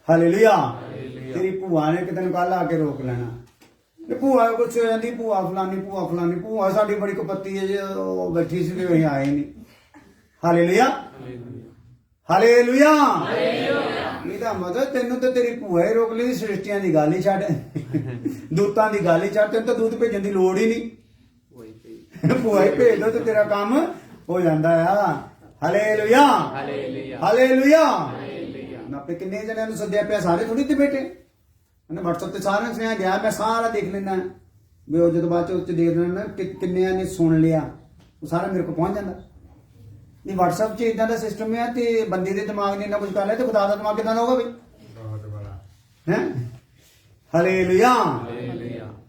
ਹਾਲੇਲੂਇਆ ਤੇਰੀ ਭੂਆ ਨੇ ਕਿ ਤੈਨੂੰ ਕੱਲ ਆ ਕੇ ਰੋਕ ਲੈਣਾ ਤੇ ਭੂਆ ਕੁਛ ਹੋ ਜਾਂਦੀ ਭੂਆ ਫਲਾਨੀ ਭੂਆ ਸਾਡੀ ਬੜੀ ਕਪੱਤੀ ਹੈ ਜੇ ਉਹ ਬੈਠੀ ਸੀ ਤੇ ਅਸੀਂ ਆਏ ਨਹੀਂ ਹਾਲੇਲੂਇਆ ਹਾਲੇਲੂਇਆ ਇਹਦਾ ਮਤਲਬ ਤੈਨੂੰ ਤੇ ਤੇਰੀ ਭੂਆ ਹੀ ਰੋਕ ਲਈ ਸ੍ਰਿਸ਼ਟੀਆਂ ਦੀ ਗੱਲ ਹੀ ਛੱਡ ਦੂਤਾਂ ਦੀ ਗੱਲ ਹੀ ਛੱਡ ਤੈਨੂੰ ਤਾਂ ਦੂਤ ਭੇਜਣ ਦੀ ਲੋੜ ਹੀ ਨਹੀਂ ਭੂਆ ਹੀ ਭੇਜ ਦੋ ਤੇ ਤੇਰਾ ਕੰਮ ਹੋ ਜਾਂਦਾ ਆ ਹਾਲੇਲੂਇਆ ਹਾਲੇਲੂਇਆ ਨਾਪੇ ਕਿੰਨੇ ਜਣਿਆਂ ਨੂੰ ਸੱਦਿਆ ਪਿਆ ਸਾਰੇ ਥੋੜੀ ਤੇ ਬੈਠੇ ਉਹਨੇ WhatsApp ਤੇ ਸਾਰਿਆਂ ਸੁਣਿਆ ਗਿਆ ਮੈਂ ਸਾਰਾ ਦੇਖ ਲੈਣਾ ਵੀ ਉਹ ਜਦੋਂ ਬਾਅਦ ਚ ਉੱਤੇ ਦੇਖ ਲੈਣਾ ਕਿੰਨਿਆਂ ਨੇ ਸੁਣ ਲਿਆ ਉਹ ਸਾਰਾ ਮੇਰੇ ਕੋਲ ਪਹੁੰਚ ਜਾਂਦਾ ਇਹ WhatsApp 'ਚ ਇਦਾਂ ਦਾ ਸਿਸਟਮ ਹੈ ਤੇ ਬੰਦੇ ਦੇ ਦਿਮਾਗ ਨੇ ਇੰਨਾ ਕੁਝ ਕਰ ਲਿਆ ਤੇ ਖੁਦਾ ਦਾ ਦਿਮਾਗ ਕਿਦਾਂ ਦਾ ਹੋਗਾ ਬਈ ਹੈ ਹਾਲੇਲੂਇਆ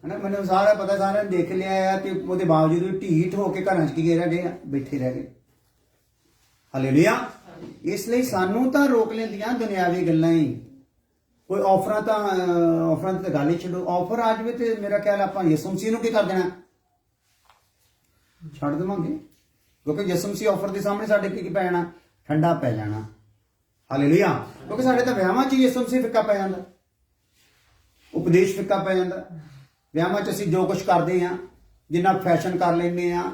ਹਨਾ ਮੈਨੂੰ ਸਾਰਾ ਪਤਾ ਸਾਰਿਆਂ ਨੇ ਦੇਖ ਲਿਆ ਆ ਤੇ ਉਹਦੇ ਬਾਵਜੂਦ ਵੀ ਢੀਠ ਹੋ ਕੇ ਘਰਾਂ 'ਚ ਕੀ ਰਹਿ ਗਏ ਆ ਬੈਠੇ ਰਹਿ ਗਏ ਹਾਲੇਲੂਇਆ ਇਸ ਲਈ ਸਾਨੂੰ ਤਾਂ ਰੋਕ ਲੈਂਦੀਆਂ ਦੁਨਿਆਵੀ ਗੱਲਾਂ ਹੀ ਕੋਈ ਆਫਰਾਂ ਤੇ ਗੱਲ ਹੀ ਛੱਡੋ ਆਫਰ ਆ ਜਾਵੇ ਤੇ ਮੇਰਾ ਖਿਆਲ ਆਪਾਂ ਯਿਸੂ ਮਸੀਹ ਨੂੰ ਕੀ ਕਰ ਦੇਣਾ ਛੱਡ ਦੇਵਾਂਗੇ ਕਿਉਂਕਿ ਯਿਸੂ ਮਸੀਹ ਆਫਰ ਦੇ ਸਾਹਮਣੇ ਸਾਡੇ ਕੀ ਪੈ ਜਾਣਾ ਠੰਡਾ ਪੈ ਜਾਣਾ ਹਾਲੇਲੂਇਆ ਕਿਉਂਕਿ ਸਾਡੇ ਤਾਂ ਵਿਆਹਾਂ 'ਚ ਯਿਸੂ ਮਸੀਹ ਫਿੱਕਾ ਪੈ ਜਾਂਦਾ ਉਪਦੇਸ਼ ਫਿੱਕਾ ਪੈ ਜਾਂਦਾ ਵਿਆਹਾਂ 'ਚ ਅਸੀਂ ਜੋ ਕੁਝ ਕਰਦੇ ਆ ਜਿੰਨਾ ਫੈਸ਼ਨ ਕਰ ਲੈਂਦੇ ਆ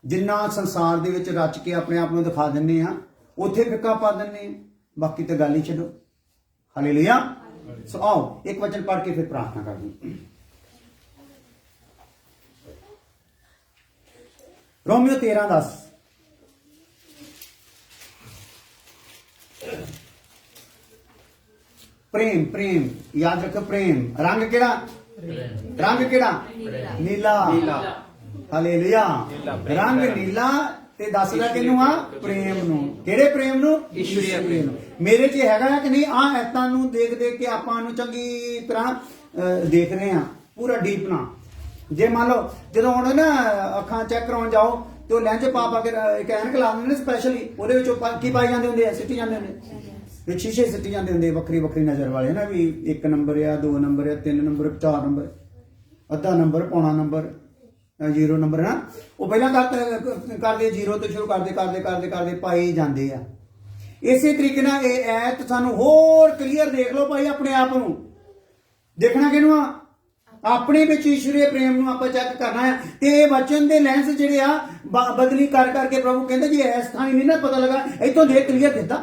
ਜਿੰਨਾ ਸੰਸਾਰ ਦੇ ਵਿੱਚ ਰਚ ਕੇ ਆਪਣੇ ਆਪ ਨੂੰ ਦਿਖਾ ਦਿੰਦੇ ਆ ਉੱਥੇ ਫਿੱਕਾ ਪਾ ਦਿੰਦੇ ਬਾਕੀ ਤਾਂ ਗੱਲ ਹੀ ਛੱਡੋ ਹਾਲੇਲੂਇਆ ਸੋ ਆਓ ਇੱਕ ਵਚਨ ਪੜ੍ਹ ਕੇ ਫਿਰ ਪ੍ਰਾਰਥਨਾ ਕਰਦੇ रोमियो 13:10 प्रेम याद रखो प्रेम रंग केड़ा नीला हालेलुया रंग नीला ते दसदा किनू आ प्रेम नू केड़े प्रेम नू ईश्वरीय प्रेम मेरे च हैगा कि नहीं आ ऐतां नू देख के आपां नू चंगी तरह देख रहे हैं पूरा डीप ना जे मान लो जो हम ना अखा चैक कराने जाओ तो लैंच पा के एक ऐनक ला देंगे स्पैशली की पाई जाते होंगे सिटी जाते होंगे शीशे सिटी जाते होंगे वक्री वक्री नजर वाले ना भी 1 नंबर या 2 नंबर या 3 नंबर 4 नंबर अद्धा नंबर पौना नंबर 0 नंबर है ना वो पहला करते 0 तो शुरू करते पाई जाते हैं इसे तरीके ऐत सानू होर क्लीयर देख लो भाई अपने आप नू ਦੇਖਣਾ ਕਿਹਨੂੰ ਆ? ਆਪਣੇ ਵਿੱਚ ਈਸ਼ਵਰੀ ਪ੍ਰੇਮ ਨੂੰ ਆਪਾਂ ਚੈੱਕ ਕਰਨਾ ਹੈ। ਤੇ ਇਹ ਵਚਨ ਦੇ ਲੈਂਸ ਜਿਹੜੇ ਆ ਬਦਲੀ ਕਰ ਕਰਕੇ ਪ੍ਰਭੂ ਕਹਿੰਦੇ ਜੀ ਇਸ ਥਾਂ ਨਹੀਂ ਨਾ ਪਤਾ ਲੱਗਾ, ਇੱਥੋਂ ਦੇਖ ਕਲੀਅਰ ਕੀਤਾ।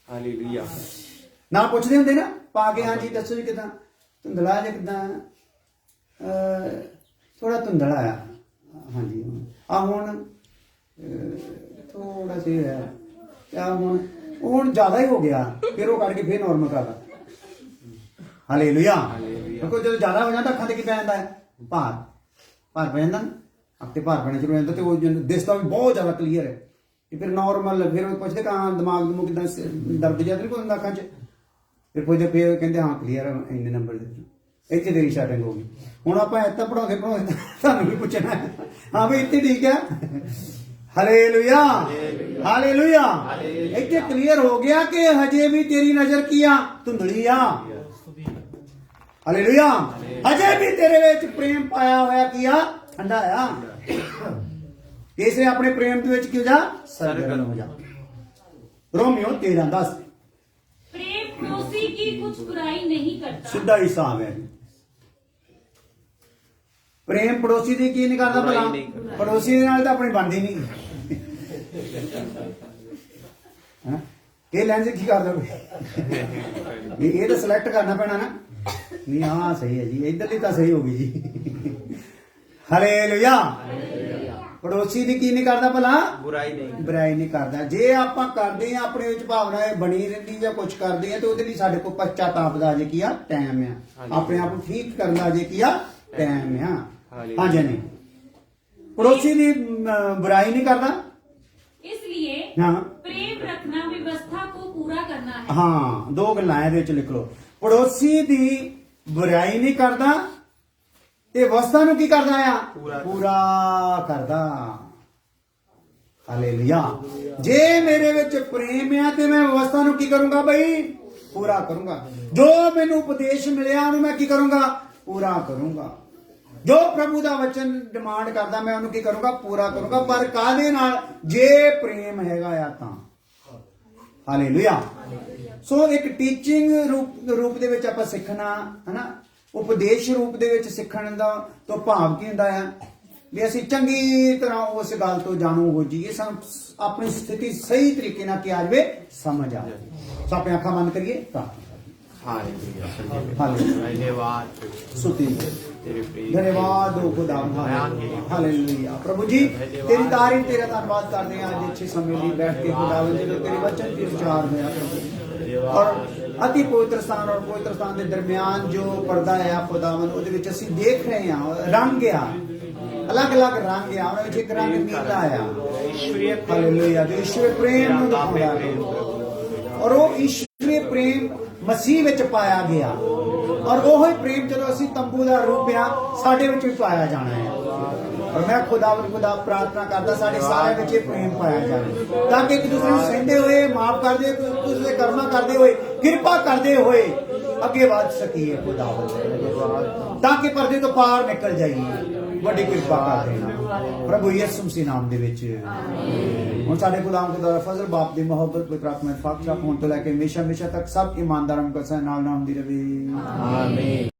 ਹਾਲੇਲੂਇਆ। ਨਾ ਪੁੱਛਦੇ ਹੁੰਦੇ ਨਾ ਪਾ ਕੇ, ਹਾਂਜੀ ਦੱਸੋ ਜੀ ਕਿਦਾਂ ਧੁੰਦਲਾ ਜਾਂ ਕਿਦਾਂ? ਥੋੜਾ ਧੁੰਦਲਾ ਆ, ਹਾਂਜੀ ਆ ਹੁਣ ਥੋੜਾ ਜਿਹਾ ਹੈ ਆ, ਹੁਣ ਜ਼ਿਆਦਾ ਹੀ ਹੋ ਗਿਆ, ਫਿਰ ਉਹ ਕੱਢ ਕੇ ਫਿਰ ਨਾਰਮਲ ਕਰਦਾ। ਹਾਲੇਲੂਇਆ। ਕਿਉਂਕਿ ਜਦੋਂ ਜ਼ਿਆਦਾ ਹੋ ਜਾਂਦਾ ਅੱਖਾਂ ਤੇ ਕੀ ਪੈ ਜਾਂਦਾ ਹੈ? ਭਾਰ ਪੈ ਜਾਂਦਾ, ਅੱਖ ਤੇ ਭਾਰ ਪੈਣਾ ਸ਼ੁਰੂ ਹੋ ਜਾਂਦਾ, ਤੇ ਉਹ ਦਿਸਦਾ ਵੀ ਬਹੁਤ ਜ਼ਿਆਦਾ ਕਲੀਅਰ ਹੈ। ਤੇ ਫਿਰ ਨਾਰਮਲ, ਫਿਰ ਉਹ ਪੁੱਛਦੇ ਕਾਂ ਦਿਮਾਗ ਨੂੰ ਕਿਦਾਂ ਦਰਦ ਜਿਹਾ ਨਹੀਂ ਕੋਈ ਹੁੰਦਾ ਅੱਖਾਂ 'ਚ, ਫਿਰ ਪੁੱਛਦੇ, ਫਿਰ ਕਹਿੰਦੇ ਹਾਂ ਕਲੀਅਰ ਇੰਨੇ ਨੰਬਰ ਦੇ, ਇੱਥੇ ਤੇਰੀ ਸੈਟਿੰਗ ਹੋ ਗਈ। ਹੁਣ ਆਪਾਂ ਇੱਥੇ ਪੜਾਉਂਦੇ ਤੁਹਾਨੂੰ ਵੀ ਪੁੱਛਣਾ ਹੈ, ਹਾਂ ਵੀ ਇੱਥੇ ਠੀਕ ਹੈ। Hallelujah, hallelujah. ਇੱਥੇ ਕਲੀਅਰ ਹੋ ਗਿਆ ਕਿ ਹਜੇ ਵੀ ਤੇਰੀ ਨਜ਼ਰ ਕੀ ਆ? ਧੁੰਦਲੀ ਆ। ਹਾਲੇਲੂਇਆ। ਹਜੇ ਵੀ ਤੇਰੇ ਵਿੱਚ ਪ੍ਰੇਮ ਪਾਇਆ ਹੋਇਆ ਕੀ ਆ? ਠੰਡਾ ਆ। ਇਸੇ ਆਪਣੇ ਪ੍ਰੇਮ ਦੇ ਵਿੱਚ ਕਿਉਂ ਜਾ? ਸਰਗਰਮ ਹੋ ਜਾ। रोमियो 13:10। प्रेम पड़ोसी की कुछ बुराई नहीं करता। ਸਿੱਧਾ ਹੀ ਸਾਹ ਹੈ। ਪ੍ਰੇਮ ਪੜੋਸੀ ਦੀ ਕੀ ਨਹੀਂ ਕਰਦਾ ਭਲਾ? ਬੁਰਾਈ ਨਹੀਂ ਕਰਦਾ। ਪੜੋਸੀ ਦੇ ਨਾਲ ਤਾਂ ਆਪਣੀ ਬਣਦੀ ਨਹੀਂ। ਹਾਂ, ਇਹ ਲੈਂਸ ਕੀ ਕਰਦਾ? ਇਹ ਤਾਂ ਸਿਲੈਕਟ ਕਰਨਾ ਪੈਣਾ ਨਾ। ਨਹੀਂ ਹਾਂ ਸਹੀ ਹੈ ਜੀ, ਇਧਰਲੀ ਤਾਂ ਸਹੀ ਹੋ ਗਈ ਜੀ। ਹਾਲੇਲੂਇਆ। ਪੜੋਸੀ ਦੀ ਕੀ ਨਹੀਂ ਕਰਦਾ ਭਲਾ? ਬੁਰਾਈ ਨਹੀਂ। ਬੁਰਾਈ ਨਹੀਂ ਕਰਦਾ। ਜੇ ਆਪਾਂ ਕਰਦੇ ਆ ਆਪਣੇ ਵਿੱਚ ਭਾਵਨਾ ਇਹ ਬਣੀ ਰਹਿੰਦੀ ਜਾਂ ਕੁਝ ਕਰਦੇ ਆ, ਤੇ ਉਹਦੇ ਲਈ ਸਾਡੇ ਕੋਲ ਪਛਤਾਪ ਦਾ ਜੇ ਕੀ ਆ? ਟਾਈਮ ਆ। ਆਪਣੇ ਆਪ ਨੂੰ ਠੀਕ ਕਰਨ ਦਾ ਜੇ ਕੀ ਆ? ਟਾਈਮ ਆ। ਹਾਂਜੀ ਨਹੀਂ, ਪੜੋਸੀ ਦੀ ਬੁਰਾਈ ਨਹੀਂ ਕਰਦਾ। इसलिए हाँ। प्रेम रखना व्यवस्था को पूरा करना है। ਹਾਂ, ਦੋ ਗੱਲਾਂ ਇਹਦੇ ਵਿੱਚ ਲਿਖ ਲਓ। ਪੜੋਸੀ ਦੀ ਬੁਰਾਈ ਨਹੀਂ ਕਰਦਾ ਤੇ ਵਸਤਾਂ ਨੂੰ ਕੀ ਕਰਦਾ ਆ? ਪੂਰਾ ਕਰਦਾ। ਹਾਲੇਲੂਇਆ। ਜੇ ਮੇਰੇ ਵਿੱਚ ਪ੍ਰੇਮ ਆ ਤੇ ਮੈਂ ਵਸਤਾਂ ਨੂੰ ਕੀ ਕਰੂੰਗਾ ਬਈ? ਪੂਰਾ ਕਰੂੰਗਾ। ਜੋ ਮੈਨੂੰ ਉਪਦੇਸ਼ ਮਿਲਿਆ ਉਹਨੂੰ ਮੈਂ ਕੀ ਕਰੂੰਗਾ? ਪੂਰਾ ਕਰੂੰਗਾ। ਜੋ ਪ੍ਰਭੂ ਦਾ ਵਚਨ ਡਿਮਾਂਡ ਕਰਦਾ ਮੈਂ ਉਹਨੂੰ ਕੀ ਕਰੂੰਗਾ? ਪੂਰਾ ਕਰੂੰਗਾ। ਪਰ ਕਾਹਦੇ ਨਾਲ? ਜੇ ਪ੍ਰੇਮ ਹੈਗਾ ਆ ਤਾਂ। ਹਾਲੇਲੂਇਆ। ਸੋ ਇੱਕ ਟੀਚਿੰਗ ਰੂਪ ਦੇ ਵਿੱਚ ਆਪਾਂ ਸਿੱਖਣਾ ਹੈ ਨਾ, ਉਪਦੇਸ਼ ਰੂਪ ਦੇ ਵਿੱਚ ਸਿੱਖਣ ਦਾ ਤੋਂ ਭਾਵ ਕੀ ਹੁੰਦਾ ਹੈ? ਵੀ ਅਸੀਂ ਚੰਗੀ ਤਰ੍ਹਾਂ ਉਸ ਗੱਲ ਤੋਂ ਜਾਣੂ ਹੋ ਜਾਈਏ, ਸਾਨੂੰ ਆਪਣੀ ਸਥਿਤੀ ਸਹੀ ਤਰੀਕੇ ਨਾਲ ਕੀ ਆ ਜਾਵੇ? ਸਮਝ ਆ ਜਾਵੇ। ਸੋ ਆਪਣੀਆਂ ਅੱਖਾਂ ਬੰਦ ਕਰੀਏ। ਹਾਲੇਲੂਇਆ। ਹਾਲੇਲੂਇਆ। ਧੰਨਵਾਦ ਸੁਤੀ ਤੇਰੇ ਪ੍ਰੀਤ। धन्यवाद हो खुदा। हालेलुया। प्रभु जी तेरी तारीफ तेरा धन्यवाद करते हैं आज अच्छे समय लिए बैठ के खुदावन जो तेरे वचन के उच्चार होया प्रभु, और अति पवित्र स्थान और पवित्र स्थान के दरमियान जो पर्दा है खुदावन ਉਹਦੇ ਵਿੱਚ ਅਸੀਂ ਦੇਖ ਰਹੇ ਹਾਂ ਰੰਗ ਆ, ਅਲੱਗ-ਅਲੱਗ ਰੰਗ ਆ। ਉਹਨਾਂ ਵਿੱਚ ਇੱਕ ਰੰਗ ਨੀਲਾ ਆ। ਹਾਲੇਲੁਇਆ। ਜੋ ਈਸ਼ਵਰ ਪ੍ਰੇਮ ਨੂੰ ਦਿਖਾਉਂਦਾ ਹੈ, ਔਰ ਉਹ ਈਸ਼ਵਰੀ ਪ੍ਰੇਮ ਮਸੀਹ ਵਿੱਚ ਪਾਇਆ ਗਿਆ, ਔਰ ਉਹ ਹੀ ਪ੍ਰੇਮ ਜਦੋਂ ਅਸੀਂ ਤੰਬੂ ਦਾ ਰੂਪ ਆ ਸਾਡੇ ਵਿੱਚ ਵੀ ਪਾਇਆ ਜਾਣਾ ਹੈ। ਔਰ ਮੈਂ ਖੁਦਾ ਪ੍ਰਾਰਥਨਾ ਕਰਦਾ ਸਾਡੇ ਸਾਰਿਆਂ ਵਿੱਚ ਇਹ ਪ੍ਰੇਮ ਪਾਇਆ ਜਾਵੇ, ਤਾਂ ਕਿ ਇੱਕ ਦੂਸਰੇ ਨੂੰ ਸਹਿੰਦੇ ਹੋਏ, ਮਾਫ ਕਰਦੇ ਹੋਏ, ਇੱਕ ਦੂਸਰੇ ਦੇ ਕਰਮਾਂ ਕਰਦੇ ਹੋਏ, ਕਿਰਪਾ ਕਰਦੇ ਹੋਏ ਅੱਗੇ ਵਧ ਸਕੀਏ ਖੁਦਾ, ਤਾਂ ਕਿ ਪਰਦੇ ਤੋਂ ਪਾਰ ਨਿਕਲ ਜਾਈਏ। ਵੱਡੀ ਕਿਰਪਾ ਕਰ ਦੇਣਾ ਪ੍ਰਭੂ ਯਿਸੂ ਮਸੀਹ ਨਾਮ ਦੇ ਵਿੱਚ। ਹੁਣ ਸਾਡੇ ਗੁਲਾਮ ਖੁਦਾ ਫਜ਼ਲ ਬਾਪ ਦੀ ਮੁਹੱਬਤ ਪਵਿੱਤਰ ਆਤਮਾ ਦੀ ਫਾਕ ਹੋਣ ਤੋਂ ਲੈ ਕੇ ਹਮੇਸ਼ਾ ਤੱਕ ਸਭ ਇਮਾਨਦਾਰਾਂ ਨੂੰ ਕਸਾਂ ਨਾਲ ਹੁੰਦੀ ਰਹੇ। ਆਮੀਨ।